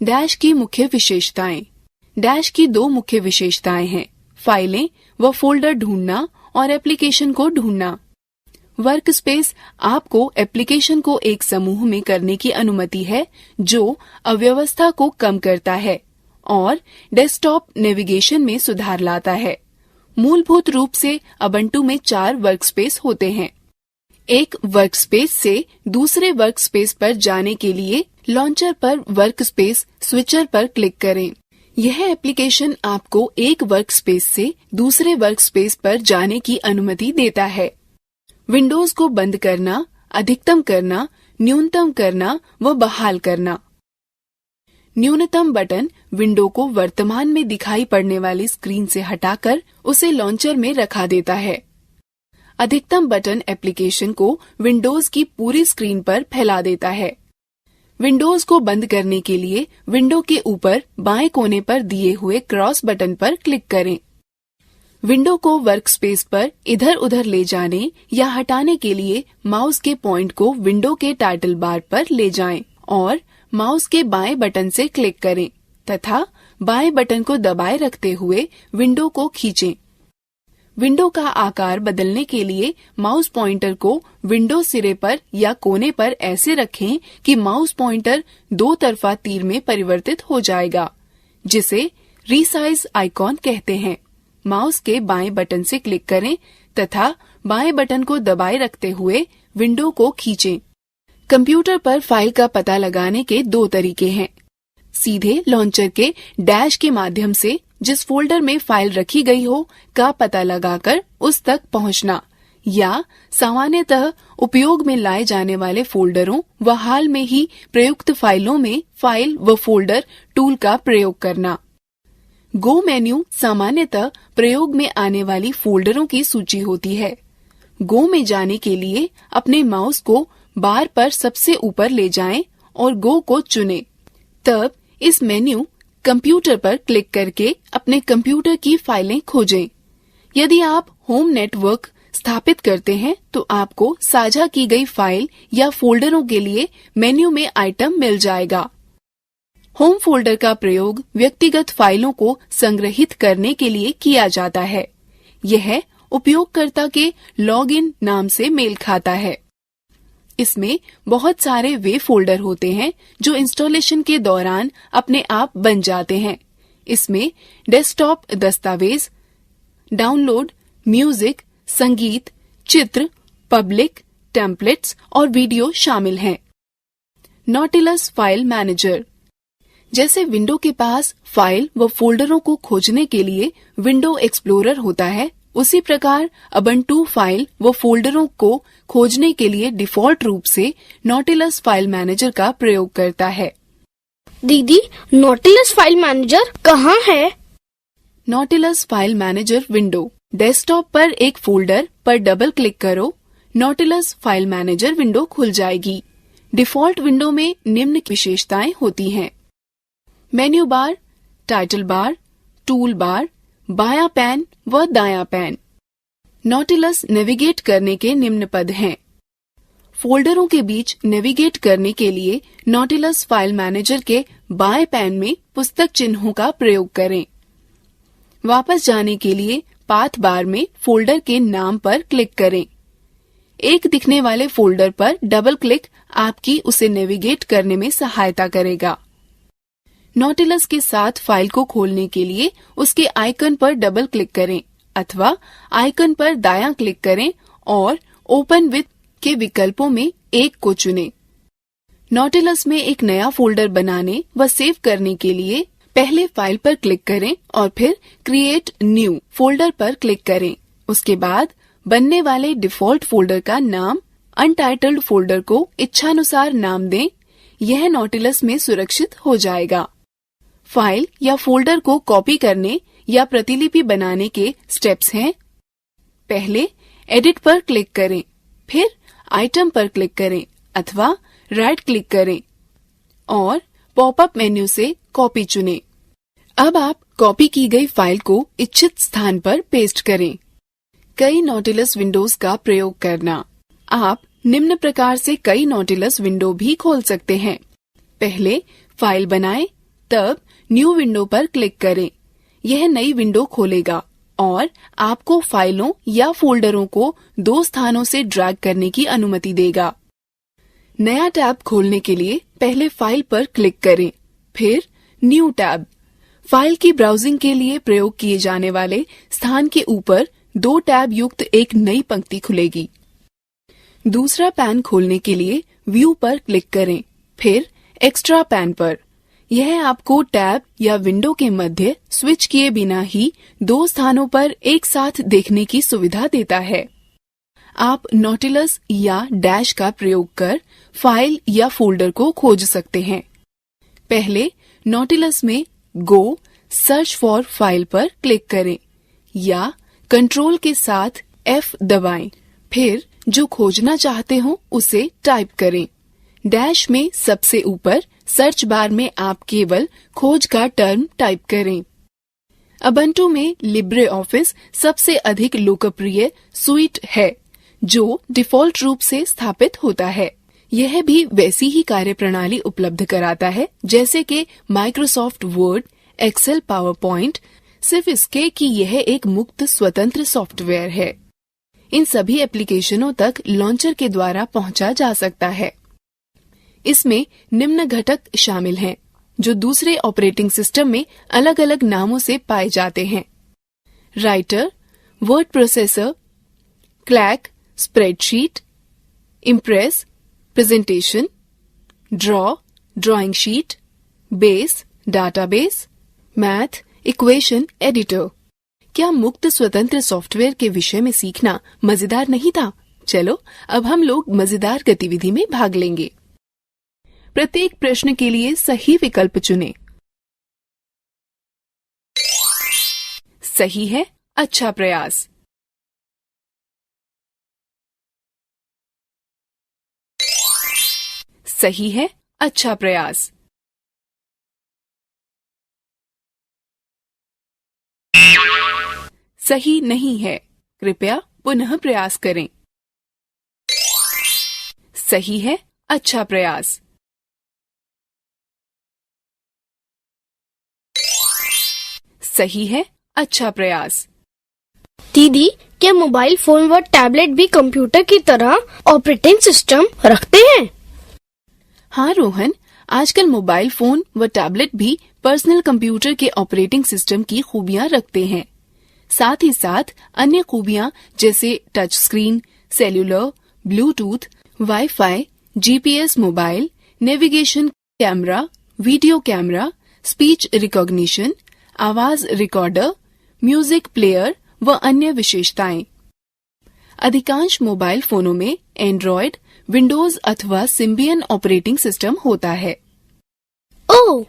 डैश की मुख्य विशेषताएं। डैश की दो मुख्य विशेषताएं हैं, फाइलें व फोल्डर ढूंढना और एप्लीकेशन को ढूंढना। वर्कस्पेस आपको एप्लीकेशन को एक समूह में करने की अनुमति है जो अव्यवस्था को कम करता है और डेस्कटॉप नेविगेशन में सुधार लाता है। मूलभूत रूप से अबंटू में 4 वर्कस्पेस होते हैं। एक वर्कस्पेस से दूसरे वर्कस्पेस पर जाने के लिए लॉन्चर पर वर्कस्पेस स्विचर पर क्लिक करें। यह एप्लीकेशन आपको एक वर्कस्पेस से दूसरे वर्कस्पेस पर जाने की अनुमति देता है। विंडोज को बंद करना, अधिकतम करना, न्यूनतम करना व बहाल करना। न्यूनतम बटन विंडो को वर्तमान में दिखाई पड़ने वाली स्क्रीन से हटाकर उसे लॉन्चर में रखा देता है। अधिकतम बटन एप्लीकेशन को विंडोज की पूरी स्क्रीन पर फैला देता है। विंडोज को बंद करने के लिए विंडो के ऊपर बाएं कोने पर दिए हुए क्रॉस बटन पर क्लिक करें। विंडो को वर्कस्पेस पर इधर उधर ले जाने या हटाने के लिए माउस के पॉइंट को विंडो के टाइटल बार पर ले जाएं और माउस के बाएं बटन से क्लिक करें तथा बाएं बटन को दबाए रखते हुए विंडो को खींचें। विंडो का आकार बदलने के लिए माउस पॉइंटर को विंडो सिरे पर या कोने पर ऐसे रखें कि माउस पॉइंटर 2 तरफा तीर में परिवर्तित हो जाएगा, जिसे रीसाइज आइकॉन कहते हैं। माउस के बाएं बटन से क्लिक करें तथा बाएं बटन को दबाए रखते हुए विंडो को खींचें। कंप्यूटर पर फाइल का पता लगाने के 2 तरीके हैं। सीधे लॉन्चर के डैश के माध्यम से जिस फोल्डर में फाइल रखी गई हो का पता लगाकर उस तक पहुंचना, या सामान्यतः उपयोग में लाए जाने वाले फोल्डरों व हाल में ही प्रयुक्त फाइलों में फाइल व फोल्डर टूल का प्रयोग करना। गो मेन्यू सामान्यतः प्रयोग में आने वाली फोल्डरों की सूची होती है। गो में जाने के लिए अपने माउस को बार पर सबसे ऊपर ले जाएं और गो को चुनें। तब इस मेन्यू कंप्यूटर पर क्लिक करके अपने कंप्यूटर की फाइलें खोजें। यदि आप होम नेटवर्क स्थापित करते हैं तो आपको साझा की गई फाइल या फोल्डरों के लिए मेन्यू में आइटम मिल जाएगा। होम फोल्डर का प्रयोग व्यक्तिगत फाइलों को संग्रहित करने के लिए किया जाता है। यह उपयोगकर्ता के लॉगिन नाम से मेल खाता है। इसमें बहुत सारे वे फोल्डर होते हैं जो इंस्टॉलेशन के दौरान अपने आप बन जाते हैं। इसमें डेस्कटॉप दस्तावेज, डाउनलोड, म्यूजिक, संगीत, चित्र, पब्लिक, टेम्पलेट्स और वीडियो शामिल हैं। Nautilus file manager. जैसे विंडो के पास फाइल व फोल्डरों को खोजने के लिए विंडो एक्सप्लोरर होता है, उसी प्रकार अबंटू फाइल व फोल्डरों को खोजने के लिए डिफॉल्ट रूप से नॉटिलस फाइल मैनेजर का प्रयोग करता है। दीदी, नॉटिलस फाइल मैनेजर कहाँ है? Nautilus file manager window. Desktop पर एक फोल्डर पर डबल क्लिक करो, नॉटिलस फाइल मैनेजर विंडो खुल जाएगी। डिफॉल्ट विंडो में निम्न विशेषताएं होती हैं: menu bar, title bar, tool bar, बायां पैन व दायां पैन। नॉटिलस नेविगेट करने के निम्न पद हैं। फोल्डरों के बीच नेविगेट करने के लिए नॉटिलस फाइल मैनेजर के बाएं पैन में पुस्तक चिन्हों का प्रयोग करें। वापस जाने के लिए पाथ बार में फोल्डर के नाम पर क्लिक करें। एक दिखने वाले फोल्डर पर डबल क्लिक आपकी उसे नेविगेट करने में सहायता करेगा। नॉटिलस के साथ फाइल को खोलने के लिए उसके आइकन पर डबल क्लिक करें अथवा आइकन पर दायां क्लिक करें और ओपन विथ के विकल्पों में एक को चुनें। नॉटिलस में एक नया फोल्डर बनाने व सेव करने के लिए पहले फाइल पर क्लिक करें और फिर क्रिएट न्यू फोल्डर पर क्लिक करें। उसके बाद बनने वाले डिफॉल्ट फोल्डर का नाम अनटाइटल्ड फोल्डर को इच्छानुसार नाम दें। यह नॉटिलस में सुरक्षित हो जाएगा। फाइल या फोल्डर को कॉपी करने या प्रतिलिपि बनाने के स्टेप्स हैं। पहले एडिट पर क्लिक करें, फिर आइटम पर क्लिक करें अथवा राइट क्लिक करें और पॉपअप मेन्यू से कॉपी चुनें। अब आप कॉपी की गई फाइल को इच्छित स्थान पर पेस्ट करें। कई नॉटिलस विंडोज का प्रयोग करना। आप निम्न प्रकार से कई नॉटिलस विंडो भी खोल सकते हैं। पहले फाइल बनाएं, तब न्यू विंडो पर क्लिक करें। यह नई विंडो खोलेगा और आपको फाइलों या फोल्डरों को 2 स्थानों से ड्रैग करने की अनुमति देगा। नया टैब खोलने के लिए पहले फाइल पर क्लिक करें, फिर न्यू टैब। फाइल की ब्राउजिंग के लिए प्रयोग किए जाने वाले स्थान के ऊपर 2 टैब युक्त एक नई पंक्ति खुलेगी। दूसरा पैन खोलने के लिए व्यू पर क्लिक करें, फिर एक्स्ट्रा पैन पर। यह आपको टैब या विंडो के मध्य स्विच किए बिना ही 2 स्थानों पर एक साथ देखने की सुविधा देता है। आप नॉटिलस या डैश का प्रयोग कर फाइल या फोल्डर को खोज सकते हैं। पहले नॉटिलस में गो सर्च फॉर फाइल पर क्लिक करें या कंट्रोल के साथ F दबाएं। फिर जो खोजना चाहते हो उसे टाइप करें। डैश में सबसे ऊपर सर्च बार में आप केवल खोज का टर्म टाइप करें। उबुंटू में लिब्रे ऑफिस सबसे अधिक लोकप्रिय सुइट है जो डिफॉल्ट रूप से स्थापित होता है। यह भी वैसी ही कार्यप्रणाली उपलब्ध कराता है जैसे कि Microsoft Word, Excel, PowerPoint, सिर्फ इसके कि यह एक मुक्त स्वतंत्र सॉफ्टवेयर है। इन सभी एप्लीकेशनों तक लॉन्चर के द्वारा पहुंचा जा सकता है। इसमें निम्न घटक शामिल हैं जो दूसरे ऑपरेटिंग सिस्टम में अलग अलग नामों से पाए जाते हैं: writer, word processor, clack, spreadsheet, impress, presentation, draw, drawing sheet, base, database, math, equation editor. क्या मुक्त स्वतंत्र सॉफ्टवेयर के विषय में सीखना मजेदार नहीं था? चलो अब हम लोग मजेदार गतिविधि में भाग लेंगे। प्रत्येक प्रश्न के लिए सही विकल्प चुनें। सही है, अच्छा प्रयास। सही है, अच्छा प्रयास। सही नहीं है, कृपया पुनः प्रयास करें। सही है, अच्छा प्रयास। सही है, अच्छा प्रयास। दीदी, क्या मोबाइल फोन व टैबलेट भी कंप्यूटर की तरह ऑपरेटिंग सिस्टम रखते हैं? हाँ रोहन, आजकल मोबाइल फोन व टैबलेट भी पर्सनल कंप्यूटर के ऑपरेटिंग सिस्टम की खूबियाँ रखते हैं। साथ ही साथ अन्य खूबियाँ जैसे touch screen, cellular, Bluetooth, wifi, GPS mobile, navigation, camera, video camera, speech recognition, आवाज रिकॉर्डर, म्यूजिक प्लेयर व अन्य विशेषताएं। अधिकांश मोबाइल फोनों में एंड्रॉयड, विंडोज अथवा सिम्बियन ऑपरेटिंग सिस्टम होता है। ओह,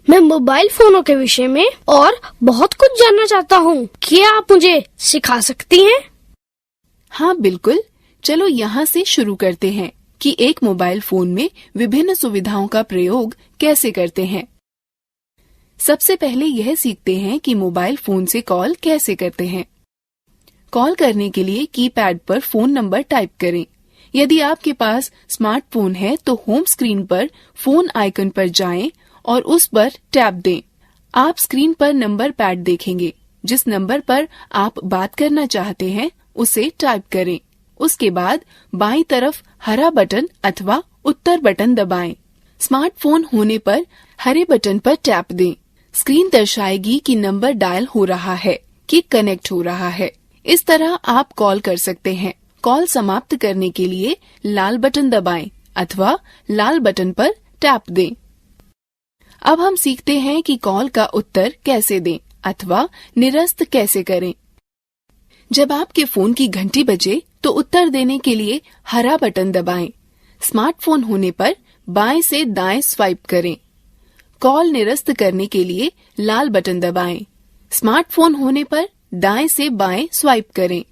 मैं मोबाइल फोनों के विषय में और बहुत कुछ जानना चाहता हूँ। क्या आप मुझे सिखा सकती हैं? हाँ बिल्कुल, चलो यहाँ से शुरू करते हैं कि एक मोबाइल फोन में विभिन्न सुविधाओं का प्रयोग कैसे करते हैं। सबसे पहले यह सीखते हैं कि मोबाइल फोन से कॉल कैसे करते हैं। कॉल करने के लिए कीपैड पर फोन नंबर टाइप करें। यदि आपके पास स्मार्टफोन है तो होम स्क्रीन पर फोन आइकन पर जाएं और उस पर टैप दें। आप स्क्रीन पर नंबर पैड देखेंगे। जिस नंबर पर आप बात करना चाहते हैं उसे टाइप करें। उसके बाद बाईं तरफ हरा बटन अथवा उत्तर बटन दबाएं। स्मार्टफोन होने पर हरे बटन पर टैप दें। स्क्रीन दर्शाएगी कि नंबर डायल हो रहा है कि कनेक्ट हो रहा है। इस तरह आप कॉल कर सकते हैं। कॉल समाप्त करने के लिए लाल बटन दबाएं अथवा लाल बटन पर टैप दें। अब हम सीखते हैं कि कॉल का उत्तर कैसे दें अथवा निरस्त कैसे करें। जब आपके फोन की घंटी बजे तो उत्तर देने के लिए हरा बटन दबाएं। स्मार्टफोन होने पर बाएं से दाएं स्वाइप करें। कॉल निरस्त करने के लिए लाल बटन दबाएं। स्मार्टफोन होने पर दाएं से बाएं स्वाइप करें।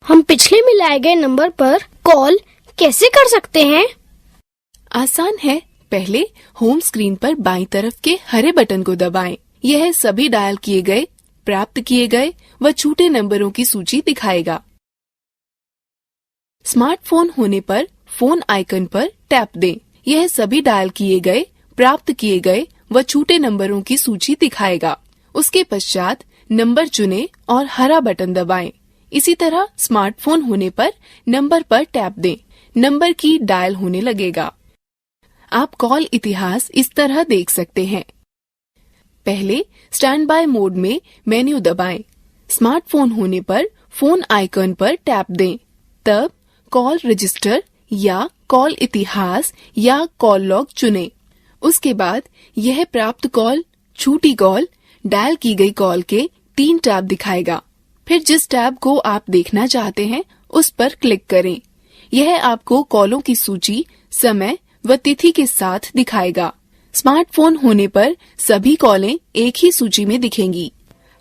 हम पिछले मिलाए गए नंबर पर कॉल कैसे कर सकते हैं? आसान है। पहले होम स्क्रीन पर बाईं तरफ के हरे बटन को दबाएं। यह सभी डायल किए गए, प्राप्त किए गए व छूटे नंबरों की सूची दिखाएगा। स्मार्टफोन होने पर फोन आइकन पर टैप दें। यह सभी डायल किए गए, प्राप्त किए गए व छूटे नंबरों की सूची दिखाएगा। उसके पश्चात नंबर चुनें और हरा बटन दबाएं। इसी तरह स्मार्टफोन होने पर नंबर पर टैप दें। नंबर की डायल होने लगेगा। आप कॉल इतिहास इस तरह देख सकते हैं। पहले स्टैंड बाय मोड में मेन्यू दबाएं। स्मार्टफोन होने पर फोन आइकन पर टैप दें। तब कॉल रजिस्टर या कॉल इतिहास या कॉल लॉग चुनें। उसके बाद यह प्राप्त कॉल, छूटी कॉल, डायल की गई कॉल के 3 टैब दिखाएगा। फिर जिस टैब को आप देखना चाहते हैं उस पर क्लिक करें। यह आपको कॉलों की सूची, समय व तिथि के साथ दिखाएगा। स्मार्टफोन होने पर सभी कॉलें एक ही सूची में दिखेंगी।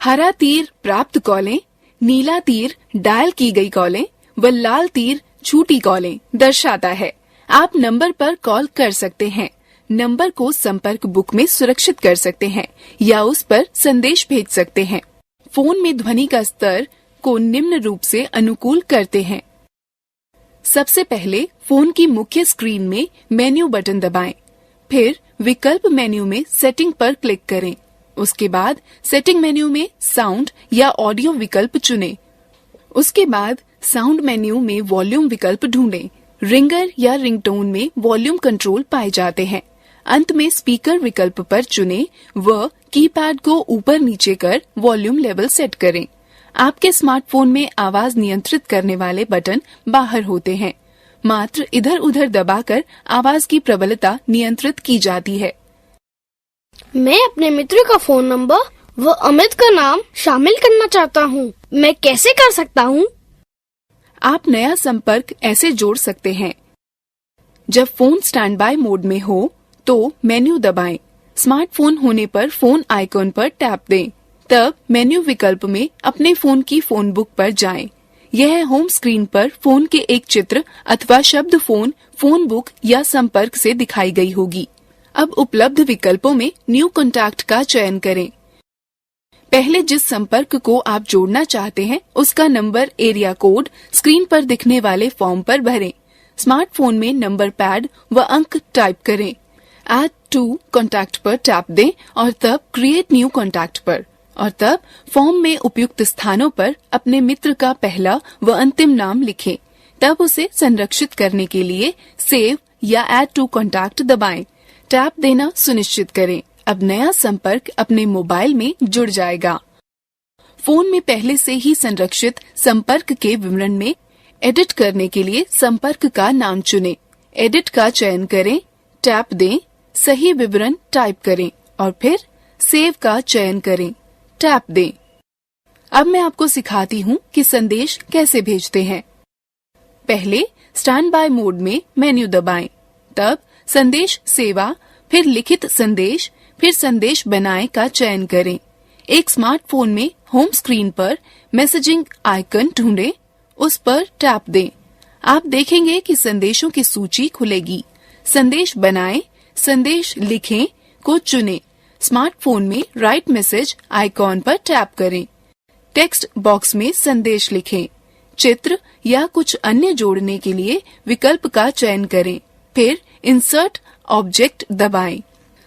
हरा तीर प्राप्त कॉलें, नीला तीर डायल की गई कॉलें व लाल तीर छूटी कॉलें दर्शाता है। आप नंबर पर कॉल कर सकते हैं। नंबर को संपर्क बुक में सुरक्षित कर सकते हैं या उस पर संदेश भेज सकते हैं। फोन में ध्वनि का स्तर को निम्न रूप से अनुकूल करते हैं। सबसे पहले फोन की मुख्य स्क्रीन में मेन्यू बटन दबाएं। फिर विकल्प मेन्यू में सेटिंग पर क्लिक करें। उसके बाद सेटिंग मेन्यू में साउंड या ऑडियो विकल्प चुनें। उसके बाद साउंड मेन्यू में वॉल्यूम विकल्प ढूंढें। रिंगर या रिंगटोन में वॉल्यूम कंट्रोल पाए जाते हैं। अंत में स्पीकर विकल्प पर चुनें व कीपैड को ऊपर नीचे कर वॉल्यूम लेवल सेट करें। आपके स्मार्टफोन में आवाज नियंत्रित करने वाले बटन बाहर होते हैं। मात्र इधर उधर दबाकर आवाज की प्रबलता नियंत्रित की जाती है। मैं अपने मित्र का फोन नंबर व अमित का नाम शामिल करना चाहता हूँ। मैं कैसे कर सकता हूँ? आप नया संपर्क ऐसे जोड़ सकते हैं। जब फोन स्टैंड बाय मोड में हो तो मेन्यू दबाएं। स्मार्टफोन होने पर फोन आइकॉन पर टैप दें। तब मेन्यू विकल्प में अपने फोन की फोन बुक पर जाएं। यह होम स्क्रीन पर फोन के एक चित्र अथवा शब्द फोन बुक या संपर्क से दिखाई गई होगी। अब उपलब्ध विकल्पों में न्यू कॉन्टैक्ट का चयन करें। पहले जिस संपर्क को आप जोड़ना चाहते हैं उसका नंबर, एरिया कोड स्क्रीन पर दिखने वाले फॉर्म पर भरें। स्मार्टफोन में नंबर पैड व अंक टाइप करें। ऐड टू कॉन्टैक्ट पर टैप दें और तब क्रिएट न्यू कॉन्टैक्ट पर, और तब फॉर्म में उपयुक्त स्थानों पर अपने मित्र का पहला व अंतिम नाम लिखें। तब उसे संरक्षित करने के लिए सेव या ऐड टू कॉन्टैक्ट दबाएं। टैप देना सुनिश्चित करें। अब नया संपर्क अपने मोबाइल में जुड़ जाएगा। फोन में पहले से ही संरक्षित संपर्क के विवरण में एडिट करने के लिए संपर्क का नाम चुनें। एडिट का चयन करें, टैप दें, सही विवरण टाइप करें और फिर सेव का चयन करें, टैप दें। अब मैं आपको सिखाती हूँ कि संदेश कैसे भेजते हैं। पहले स्टैंड बाय मोड में मेन्यू दबाएं, तब संदेश सेवा, फिर लिखित संदेश, फिर संदेश बनाएं का चयन करें। एक स्मार्टफोन में होम स्क्रीन पर मैसेजिंग आइकन ढूंढें, उस पर टैप दें। आप देखेंगे कि संदेशों की सूची खुलेगी। संदेश बनाएं, संदेश लिखें को चुनें। स्मार्टफोन में राइट मैसेज आइकॉन पर टैप करें। टेक्स्ट बॉक्स में संदेश लिखें। चित्र या कुछ अन्य जोड़ने के लिए विकल्प का चयन करें। फिर इंसर्ट ऑब्जेक्ट दबाएं।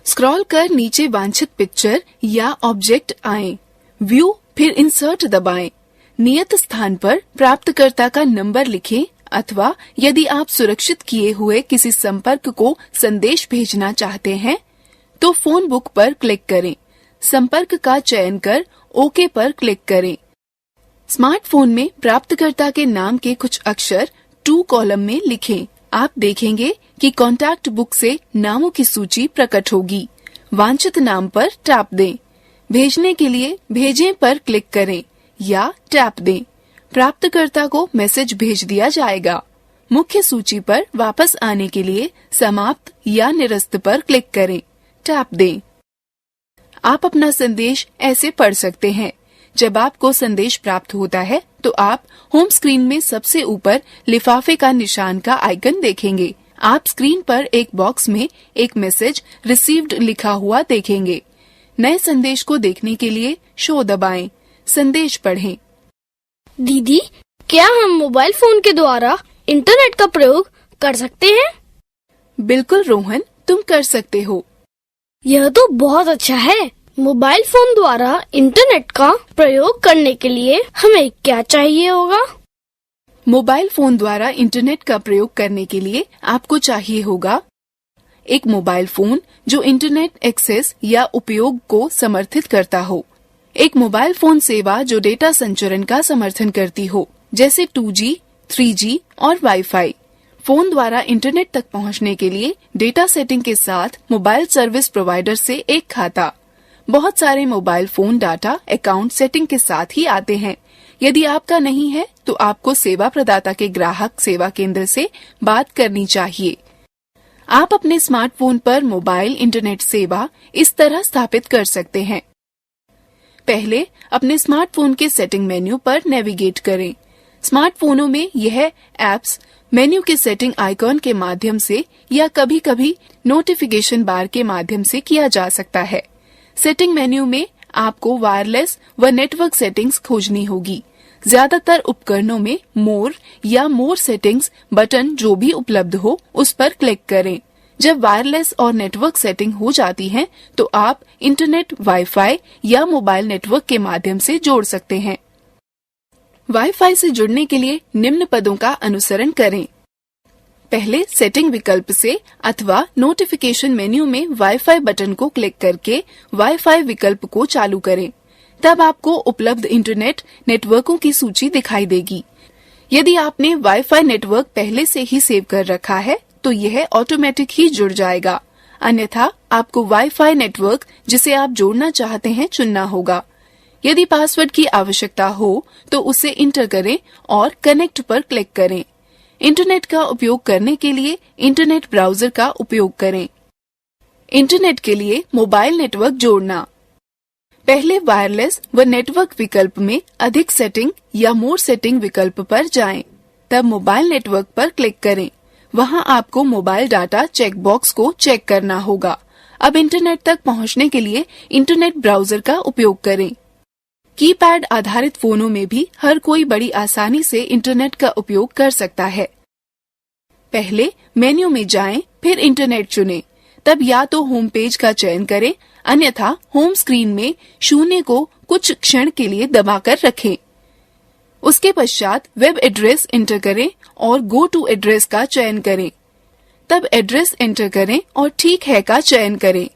स्क्रॉल कर नीचे वांछित पिक्चर या ऑब्जेक्ट आए। व्यू फिर इंसर्ट दबाएं। नियत स्थान पर प्राप्तकर्ता का नंबर लिखें अथवा यदि आप सुरक्षित किए हुए किसी संपर्क को संदेश भेजना चाहते हैं तो फोन बुक पर क्लिक करें। संपर्क का चयन कर ओके पर क्लिक करें। स्मार्टफोन में प्राप्तकर्ता के नाम के कुछ अक्षर टू कॉलम में लिखें। आप देखेंगे कि कॉन्टैक्ट बुक से नामों की सूची प्रकट होगी। वांछित नाम पर टैप दें। भेजने के लिए भेजें पर क्लिक करें या टैप दें। प्राप्तकर्ता को मैसेज भेज दिया जाएगा। मुख्य सूची पर वापस आने के लिए समाप्त या निरस्त पर क्लिक करें। टैप दें। आप अपना संदेश ऐसे पढ़ सकते हैं। जब आपको संदेश प्राप्त होता है तो आप होम स्क्रीन में सबसे ऊपर लिफाफे का निशान का आइकन देखेंगे। आप स्क्रीन पर एक बॉक्स में एक मैसेज रिसीव्ड लिखा हुआ देखेंगे। नए संदेश को देखने के लिए शो दबाएं, संदेश पढ़ें। दीदी, क्या हम मोबाइल फोन के द्वारा इंटरनेट का प्रयोग कर सकते हैं? बिल्कुल रोहन, तुम कर सकते हो। यह तो बहुत अच्छा है। मोबाइल फोन द्वारा इंटरनेट का प्रयोग करने के लिए हमें क्या चाहिए होगा? मोबाइल फोन द्वारा इंटरनेट का प्रयोग करने के लिए आपको चाहिए होगा एक मोबाइल फोन जो इंटरनेट एक्सेस या उपयोग को समर्थित करता हो, एक मोबाइल फोन सेवा जो डेटा संचरण का समर्थन करती हो, जैसे 2G, 3G और वाईफाई। फोन द्वारा इंटरनेट तक पहुंचने के लिए डेटा सेटिंग के साथ मोबाइल सर्विस प्रोवाइडर से एक खाता। बहुत सारे mobile phone data account setting के साथ ही आते हैं। यदि आपका नहीं है तो आपको सेवा प्रदाता के ग्राहक सेवा केंद्र से बात करनी चाहिए। आप अपने स्मार्टफोन पर मोबाइल इंटरनेट सेवा इस तरह स्थापित कर सकते हैं। पहले अपने स्मार्टफोन के सेटिंग मेन्यू पर नेविगेट करें। स्मार्टफोनों में यह एप्स मेन्यू के सेटिंग आइकॉन के माध्यम से या कभी-कभी नोटिफिकेशन बार के माध्यम से किया जा सकता है। सेटिंग मेन्यू में आपको वायरलेस व नेटवर्क सेटिंग्स खोजनी होगी। ज्यादातर उपकरणों में मोर या मोर सेटिंग्स बटन जो भी उपलब्ध हो उस पर क्लिक करें। जब वायरलेस और नेटवर्क सेटिंग हो जाती है तो आप इंटरनेट, वाईफाई या मोबाइल नेटवर्क के माध्यम से जोड़ सकते हैं। वाईफाई से जुड़ने के लिए निम्न पदों का अनुसरण करें। पहले सेटिंग विकल्प से अथवा नोटिफिकेशन मेन्यू में वाईफाई बटन को क्लिक करके वाईफाई विकल्प को चालू करें। तब आपको उपलब्ध इंटरनेट नेटवर्कों की सूची दिखाई देगी। यदि आपने वाईफाई नेटवर्क पहले से ही सेव कर रखा है तो यह ऑटोमेटिक ही जुड़ जाएगा। अन्यथा आपको वाईफाई नेटवर्क जिसे आप जोड़ना चाहते हैं चुनना होगा। यदि पासवर्ड की आवश्यकता हो तो उसे इंटर करें और कनेक्ट पर क्लिक करें। इंटरनेट का उपयोग करने के लिए इंटरनेट ब्राउजर का उपयोग करें। इंटरनेट के लिए मोबाइल नेटवर्क जोड़ना। पहले वायरलेस व नेटवर्क विकल्प में अधिक सेटिंग या मोर सेटिंग विकल्प पर जाएं। तब मोबाइल नेटवर्क पर क्लिक करें। वहां आपको मोबाइल डाटा चेक बॉक्स को चेक करना होगा। अब इंटरनेट तक पहुंचने के लिए इंटरनेट ब्राउजर का उपयोग करें। कीपैड आधारित फोनों में भी हर कोई बड़ी आसानी से इंटरनेट का उपयोग कर सकता है। पहले मेन्यू में जाएं, फिर इंटरनेट चुनें। तब या तो होम पेज का चयन करें, अन्यथा होम स्क्रीन में 0 को कुछ क्षण के लिए दबाकर रखें। उसके पश्चात वेब एड्रेस एंटर करें और गो टू एड्रेस का चयन करें। तब एड्रेस एंटर करें और ठीक है का चयन करें।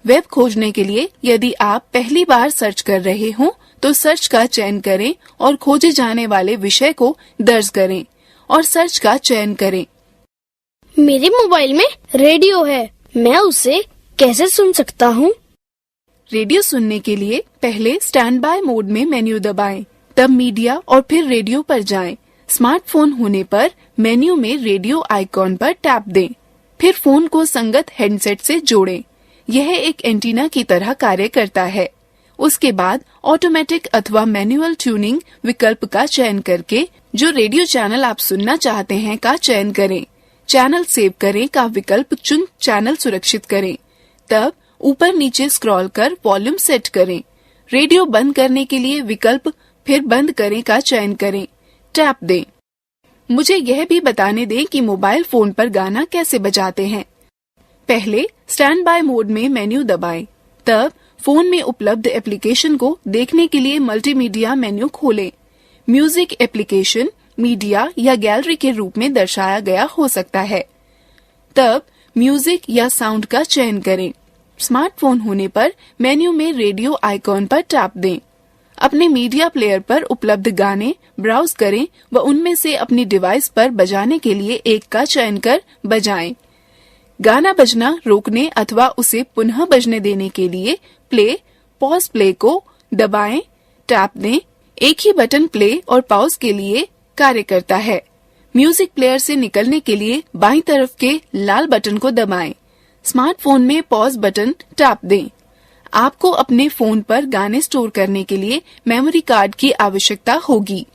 वेब खोजने के लिए यदि आप पहली बार सर्च कर रहे हों तो सर्च का चयन करें और खोजे जाने वाले विषय को दर्ज करें और सर्च का चयन करें। मेरे मोबाइल में रेडियो है, मैं उसे कैसे सुन सकता हूँ? रेडियो सुनने के लिए पहले स्टैंड बाय मोड में मेन्यू दबाएं, तब मीडिया और फिर रेडियो पर जाएं। स्मार्टफोन होने पर मेन्यू में रेडियो आइकॉन पर टैप दें, फिर फोन को संगत हेडसेट से जोड़ें। यह एक एंटीना की तरह कार्य करता है। उसके बाद ऑटोमेटिक अथवा मैनुअल ट्यूनिंग विकल्प का चयन करके जो रेडियो चैनल आप सुनना चाहते हैं का चयन करें। चैनल सेव करें का विकल्प चुन चैनल सुरक्षित करें। तब ऊपर नीचे स्क्रॉल कर वॉल्यूम सेट करें। रेडियो बंद करने के लिए विकल्प फिर बंद करें का चयन करें। टैप दें। मुझे यह भी बताने दें कि मोबाइल फोन पर गाना कैसे बजाते हैं। पहले स्टैंड बाय मोड में मेन्यू दबाएं, तब फोन में उपलब्ध एप्लीकेशन को देखने के लिए मल्टीमीडिया मेन्यू खोलें। म्यूजिक एप्लीकेशन मीडिया या गैलरी के रूप में दर्शाया गया हो सकता है। तब म्यूजिक या साउंड का चयन करें। स्मार्टफोन होने पर मेन्यू में रेडियो आइकॉन पर टैप दें। अपने मीडिया प्लेयर पर उपलब्ध गाने ब्राउज करें व उनमें से अपनी डिवाइस पर बजाने के लिए एक का चयन कर बजाएं। गाना बजना रोकने अथवा उसे पुनः बजने देने के लिए प्ले, पॉज प्ले को दबाएं, टैप दें। एक ही बटन प्ले और पॉज के लिए कार्य करता है। म्यूजिक प्लेयर से निकलने के लिए बाईं तरफ के लाल बटन को दबाएं। स्मार्टफोन में पॉज बटन टैप दें। आपको अपने फोन पर गाने स्टोर करने के लिए मेमोरी कार्ड की आवश्यकता होगी।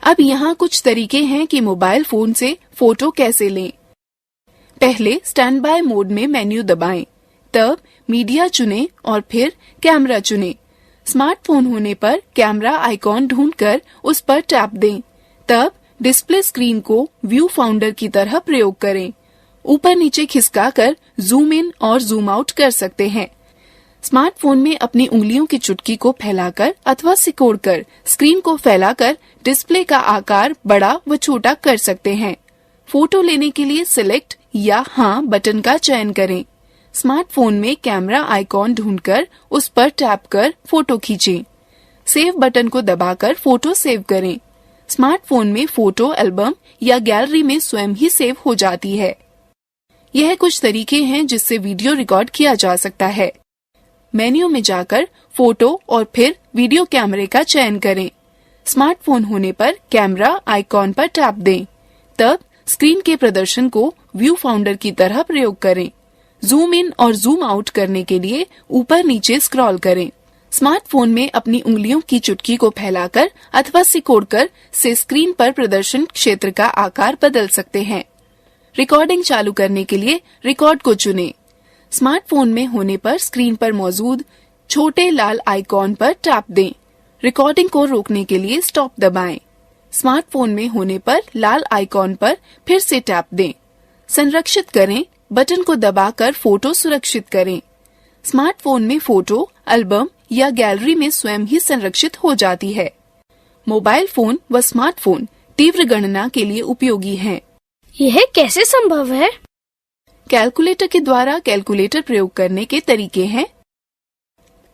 अब यहाँ कुछ तरीके हैं कि मोबाइल फोन से फोटो कैसे लें। पहले स्टैंड बाय मोड में मेन्यू दबाएं, तब मीडिया चुनें और फिर कैमरा चुनें। स्मार्टफोन होने पर कैमरा आइकॉन ढूंढकर उस पर टैप दें, तब डिस्प्ले स्क्रीन को व्यू फाउंडर की तरह प्रयोग करें। ऊपर नीचे खिसकाकर जूम इन और जूम आउट कर सकते हैं। स्मार्टफोन में अपनी उंगलियों की चुटकी को फैलाकर अथवा सिकोड़कर स्क्रीन को फैलाकर डिस्प्ले का आकार बड़ा व छोटा कर सकते हैं। फोटो लेने के लिए सिलेक्ट या हाँ बटन का चयन करें। स्मार्टफोन में कैमरा आइकॉन ढूंढकर उस पर टैप कर फोटो खींचें। सेव बटन को दबाकर फोटो सेव करें। स्मार्टफोन में फोटो एल्बम या गैलरी में स्वयं ही सेव हो जाती है। यह कुछ तरीके हैं जिससे वीडियो रिकॉर्ड किया जा सकता है। मेन्यू में जाकर फोटो और फिर वीडियो कैमरे का चयन करें। स्मार्टफोन होने पर कैमरा आइकॉन पर टैप दें, तब स्क्रीन के प्रदर्शन को व्यू फाउंडर की तरह प्रयोग करें। जूम इन और जूम आउट करने के लिए ऊपर नीचे स्क्रॉल करें। स्मार्टफोन में अपनी उंगलियों की चुटकी को फैलाकर अथवा सिकोड़कर से स्क्रीन पर प्रदर्शन क्षेत्र का आकार बदल सकते हैं। रिकॉर्डिंग चालू करने के लिए रिकॉर्ड को चुनें। स्मार्टफोन में होने पर स्क्रीन पर मौजूद छोटे लाल आइकॉन पर टैप दें। रिकॉर्डिंग को रोकने के लिए स्टॉप दबाएं। स्मार्टफोन में होने पर लाल आइकॉन पर फिर से टैप दें। संरक्षित करें बटन को दबाकर फोटो सुरक्षित करें। स्मार्टफोन में फोटो एल्बम या गैलरी में स्वयं ही संरक्षित हो जाती है। मोबाइल फोन व स्मार्टफोन तीव्र गणना के लिए उपयोगी हैं। यह कैसे संभव है? कैलकुलेटर के द्वारा कैलकुलेटर प्रयोग करने के तरीके हैं।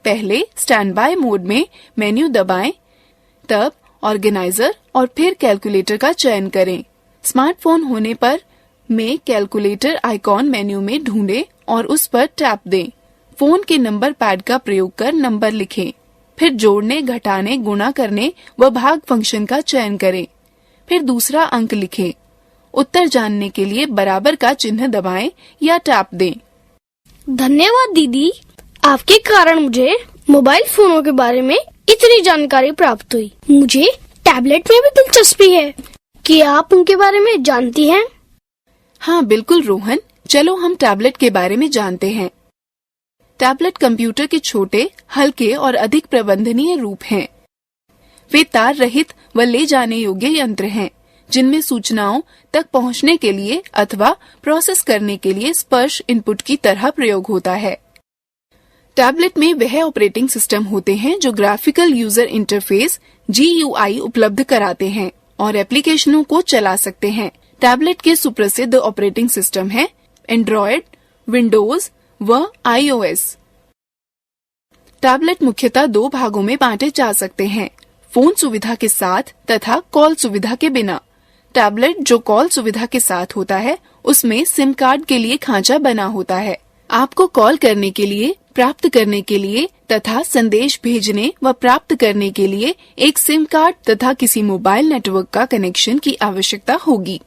पहले स्टैंड बाय मोड में मेन्यू दबाएं, तब ऑर्गेनाइजर और फिर कैलकुलेटर का चयन करें। स्मार्टफोन होने पर में कैलकुलेटर आइकॉन मेन्यू में ढूंढें और उस पर टैप दें। फोन के नंबर पैड का प्रयोग कर नंबर लिखें। फिर जोड़ने, घटाने, गुणा करने व भाग फंक्शन का चयन करें। फिर दूसरा अंक लिखें। उत्तर जानने के लिए बराबर का चिन्ह दबाएं या टैप दें। धन्यवाद दीदी, आपके कारण मुझे मोबाइल फोनों के बारे में इतनी जानकारी प्राप्त हुई। मुझे टैबलेट में भी दिलचस्पी है। क्या आप उनके बारे में जानती हैं? हाँ बिल्कुल रोहन, चलो हम टैबलेट के बारे में जानते हैं। टैबलेट कंप्यूटर के छोटे, हल्के और अधिक प्रबंधनीय रूप हैं। वे तार रहित व ले जाने योग्य यंत्र हैं, जिनमें सूचनाओं तक पहुंचने के लिए अथवा प्रोसेस करने के लिए स्पर्श इनपुट की तरह प्रयोग होता है। टैबलेट में वह ऑपरेटिंग सिस्टम होते हैं जो ग्राफिकल यूजर इंटरफेस GUI उपलब्ध कराते हैं और एप्लीकेशनों को चला सकते हैं। टैबलेट के सुप्रसिद्ध ऑपरेटिंग सिस्टम हैं एंड्रॉयड, विंडोज व iOS। टैबलेट मुख्यतः दो भागों में बांटे जा सकते हैं, फोन सुविधा के साथ तथा कॉल सुविधा के बिना। टैबलेट जो कॉल सुविधा के साथ होता है, उसमें सिम कार्ड के लिए खांचा बना होता है। आपको कॉल करने के लिए, प्राप्त करने के लिए तथा संदेश भेजने व प्राप्त करने के लिए एक सिम कार्ड तथा किसी मोबाइल नेटवर्क का कनेक्शन की आवश्यकता होगी।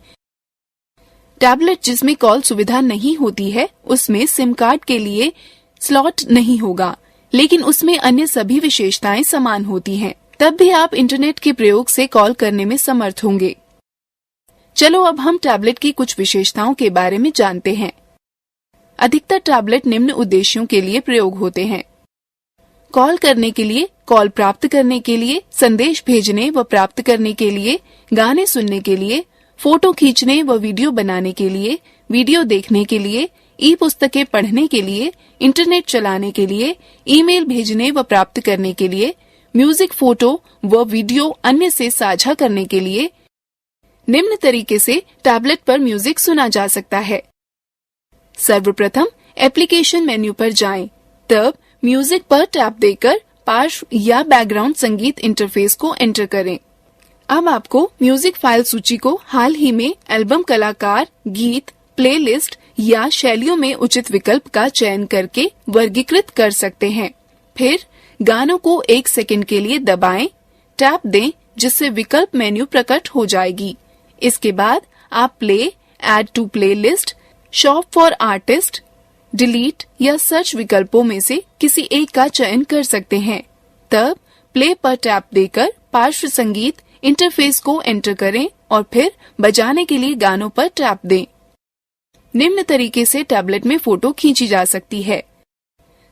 टैबलेट जिसमें कॉल सुविधा नहीं होती है, उसमें सिम कार्ड के लिए स्लॉट नहीं होगा, लेकिन उसमें अन्य सभी विशेषताएं समान होती हैं। तब भी आप इंटरनेट के प्रयोग से कॉल करने में समर्थ होंगे। चलो अब हम टैबलेट की कुछ विशेषताओं के बारे में जानते हैं। अधिकतर टैबलेट निम्न उद्देश्यों के लिए प्रयोग होते हैं: कॉल करने के लिए, कॉल प्राप्त करने के लिए, संदेश भेजने व प्राप्त करने के लिए, गाने सुनने के लिए, फोटो खींचने व वीडियो बनाने के लिए, वीडियो देखने के लिए, ई-पुस्तकें पढ़ने के लिए, इंटरनेट चलाने के लिए, ईमेल भेजने व प्राप्त करने के लिए, म्यूजिक, फोटो व वीडियो अन्य से साझा करने के लिए। निम्न तरीके से टैबलेट पर म्यूजिक सुना जा सकता है। सर्वप्रथम एप्लीकेशन मेन्यू पर जाएं, तब म्यूजिक पर टैप देकर पार्श्व या बैकग्राउंड संगीत इंटरफेस को एंटर करें। अब आपको म्यूजिक फाइल सूची को हाल ही में एल्बम, कलाकार, गीत, प्लेलिस्ट या शैलियों में उचित विकल्प का चयन करके वर्गीकृत कर सकते हैं। फिर गानों को 1 सेकंड के लिए दबाएं, टैप दें, जिससे विकल्प मेन्यू प्रकट हो जाएगी। इसके बाद आप play, add to playlist, shop for artist, delete या सर्च विकल्पों में से किसी एक का चयन कर सकते हैं। तब प्ले पर टैप देकर पार्श्व संगीत इंटरफेस को एंटर करें और फिर बजाने के लिए गानों पर टैप दें। निम्न तरीके से टैबलेट में फोटो खींची जा सकती है।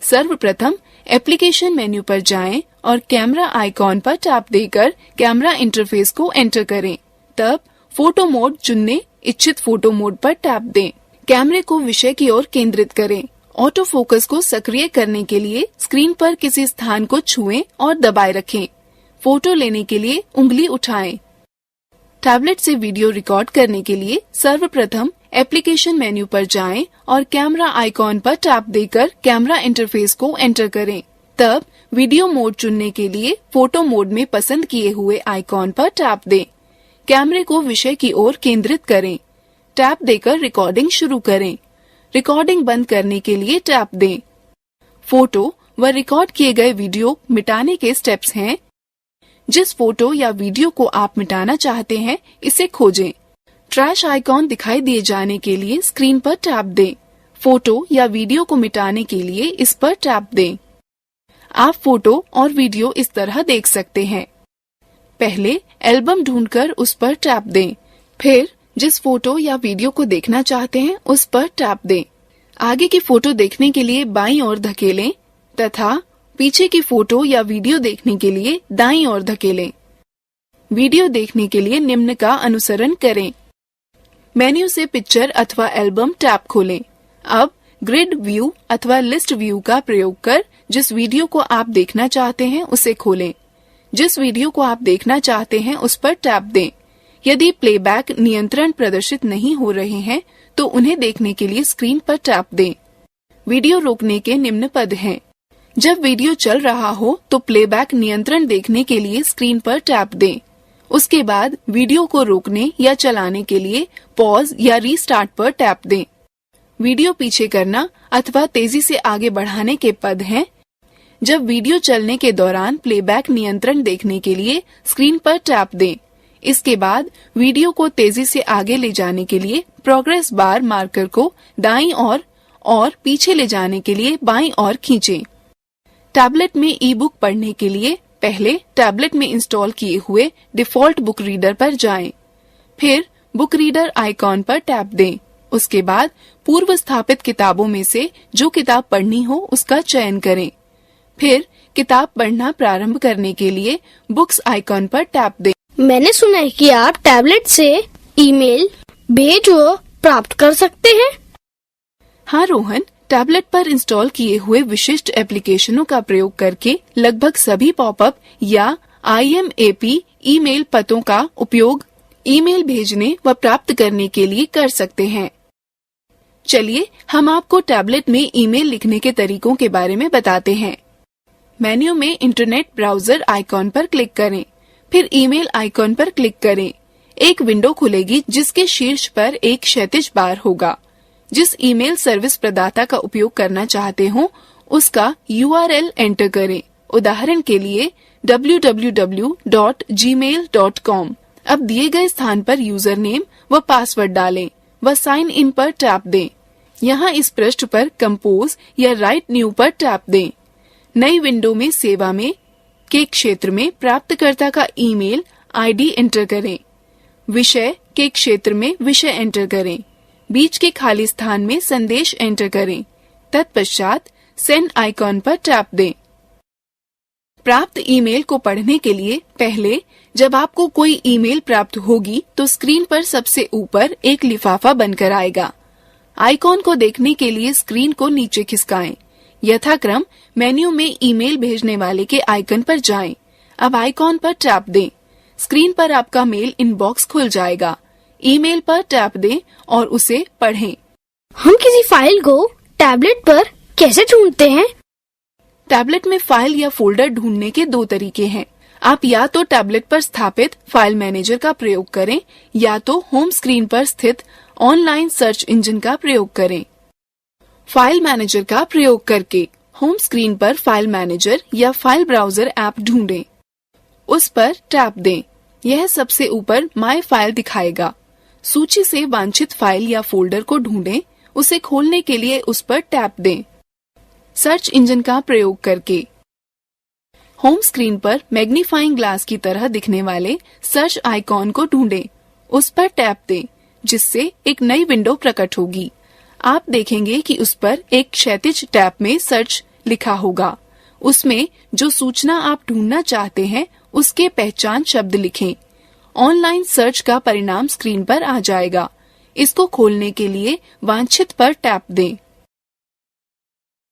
सर्वप्रथम एप्लीकेशन मेन्यू पर जाएं और कैमरा आइकॉन पर टैप देकर कैमरा इंटरफेस को एंटर करें। तब फोटो मोड चुनने इच्छित फोटो मोड पर टैप दें। कैमरे को विषय की ओर केंद्रित करें। ऑटो फोकस को सक्रिय करने के लिए स्क्रीन पर किसी स्थान को छुएं और दबाए रखें। फोटो लेने के लिए उंगली उठाएं। टैबलेट से वीडियो रिकॉर्ड करने के लिए सर्वप्रथम एप्लीकेशन मेन्यू पर जाएं और कैमरा आइकॉन पर टैप देकर कैमरा इंटरफेस को एंटर करें। तब वीडियो मोड चुनने के लिए फोटो मोड में पसंद किए हुए आइकॉन पर टैप दें। कैमरे को विषय की ओर केंद्रित करें। टैप देकर रिकॉर्डिंग शुरू करें। रिकॉर्डिंग बंद करने के लिए टैप दें। फोटो व रिकॉर्ड किए गए वीडियो मिटाने के स्टेप्स हैं। जिस फोटो या वीडियो को आप मिटाना चाहते हैं, इसे खोजें। ट्रैश आइकॉन दिखाई दिए जाने के लिए स्क्रीन पर टैप दें। फोटो या वीडियो को मिटाने के लिए इस पर टैप दें। आप फोटो और वीडियो इस तरह देख सकते हैं। पहले एल्बम ढूंढकर उस पर टैप दें। फिर जिस फोटो या वीडियो को देखना चाहते हैं उस पर टैप दें। आगे की फोटो देखने के लिए बाईं ओर धकेलें तथा पीछे की फोटो या वीडियो देखने के लिए दाईं ओर धकेलें। वीडियो देखने के लिए निम्न का अनुसरण करें। मेन्यू से पिक्चर अथवा एल्बम टैब खोलें। अब ग्रिड व्यू अथवा लिस्ट व्यू का प्रयोग कर जिस वीडियो को आप देखना चाहते हैं उसे खोलें। जिस वीडियो को आप देखना चाहते हैं उस पर टैप दें। यदि प्लेबैक नियंत्रण प्रदर्शित नहीं हो रहे हैं तो उन्हें देखने के लिए स्क्रीन पर टैप दें। वीडियो रोकने के निम्न पद हैं। जब वीडियो चल रहा हो तो प्लेबैक नियंत्रण देखने के लिए स्क्रीन पर टैप दें। उसके बाद वीडियो को रोकने या चलाने के लिए पॉज या रीस्टार्ट पर टैप दें। वीडियो पीछे करना अथवा तेजी से आगे बढ़ाने के पद हैं। जब वीडियो चलने के दौरान प्लेबैक नियंत्रण देखने के लिए स्क्रीन पर टैप दें। इसके बाद वीडियो को तेजी से आगे ले जाने के लिए प्रोग्रेस बार मार्कर को दाईं ओर और पीछे ले जाने के लिए बाईं ओर खींचें। टैबलेट में ई बुक पढ़ने के लिए पहले टैबलेट में इंस्टॉल किए हुए डिफॉल्ट बुक रीडर पर जाएं। फिर बुक रीडर आइकॉन पर टैप दें। उसके बाद पूर्व स्थापित किताबों में से जो किताब पढ़नी हो उसका चयन करें। फिर किताब पढ़ना प्रारंभ करने के लिए बुक्स आइकॉन पर टैप दें। मैंने सुना है कि आप टैबलेट से ईमेल भेज व प्राप्त कर सकते हैं। हाँ रोहन, टैबलेट पर इंस्टॉल किए हुए विशिष्ट एप्लीकेशनों का प्रयोग करके लगभग सभी पॉपअप या IMAP ईमेल पतों का उपयोग ईमेल भेजने व प्राप्त करने के लिए कर सकते हैं। चलिए हम आपको टैबलेट में ईमेल लिखने के तरीकों के बारे में बताते हैं। मेन्यू में इंटरनेट ब्राउजर आइकॉन पर क्लिक करें। फिर ईमेल आइकॉन पर क्लिक करें। एक विंडो खुलेगी जिसके शीर्ष पर एक क्षैतिज बार होगा। जिस ईमेल सर्विस प्रदाता का उपयोग करना चाहते हो उसका URL एंटर करें। उदाहरण के लिए www.gmail.com। अब दिए गए स्थान पर यूजर नेम व पासवर्ड डालें व साइन इन पर टैप दें। यहाँ इस पृष्ठ पर कंपोज या राइट न्यू पर टैप दें। नई विंडो में सेवा में के क्षेत्र में प्राप्तकर्ता का ईमेल ID एंटर करें। विषय के क्षेत्र में विषय एंटर करें। बीच के खाली स्थान में संदेश एंटर करें। तत्पश्चात सेंड आइकॉन पर टैप दें। प्राप्त ईमेल को पढ़ने के लिए पहले जब आपको कोई ईमेल प्राप्त होगी तो स्क्रीन पर सबसे ऊपर एक लिफाफा बनकर आएगा। आइकॉन को देखने के लिए स्क्रीन को नीचे खिसकाएं। यथाक्रम मेन्यू में ईमेल भेजने वाले के आइकन पर जाएं। अब आइकॉन पर टैप दें। स्क्रीन पर आपका मेल इनबॉक्स खुल जाएगा। ईमेल पर टैप दें और उसे पढ़ें। हम किसी फाइल को टैबलेट पर कैसे ढूंढते हैं? टैबलेट में फाइल या फोल्डर ढूंढने के दो तरीके हैं। आप या तो टैबलेट पर स्थापित फाइल मैनेजर का प्रयोग करें या तो होम स्क्रीन पर स्थित ऑनलाइन सर्च इंजन का प्रयोग करें। फाइल मैनेजर का प्रयोग करके होम स्क्रीन पर फाइल मैनेजर या फाइल ब्राउजर ऐप ढूंढें। उस पर टैप दें। यह सबसे ऊपर माय फाइल दिखाएगा। सूची से वांछित फाइल या फोल्डर को ढूंढें। उसे खोलने के लिए उस पर टैप दें। सर्च इंजन का प्रयोग करके होम स्क्रीन पर मैग्नीफाइंग ग्लास की तरह दिखने वाले सर्च आइकॉन को ढूंढें, उस पर टैप दें, जिससे एक नई विंडो प्रकट होगी। आप देखेंगे कि उस पर एक क्षैतिज टैब में सर्च लिखा होगा। उसमें जो सूचना आप ढूंढना चाहते हैं उसके पहचान शब्द लिखें। ऑनलाइन सर्च का परिणाम स्क्रीन पर आ जाएगा। इसको खोलने के लिए वांछित पर टैप दें।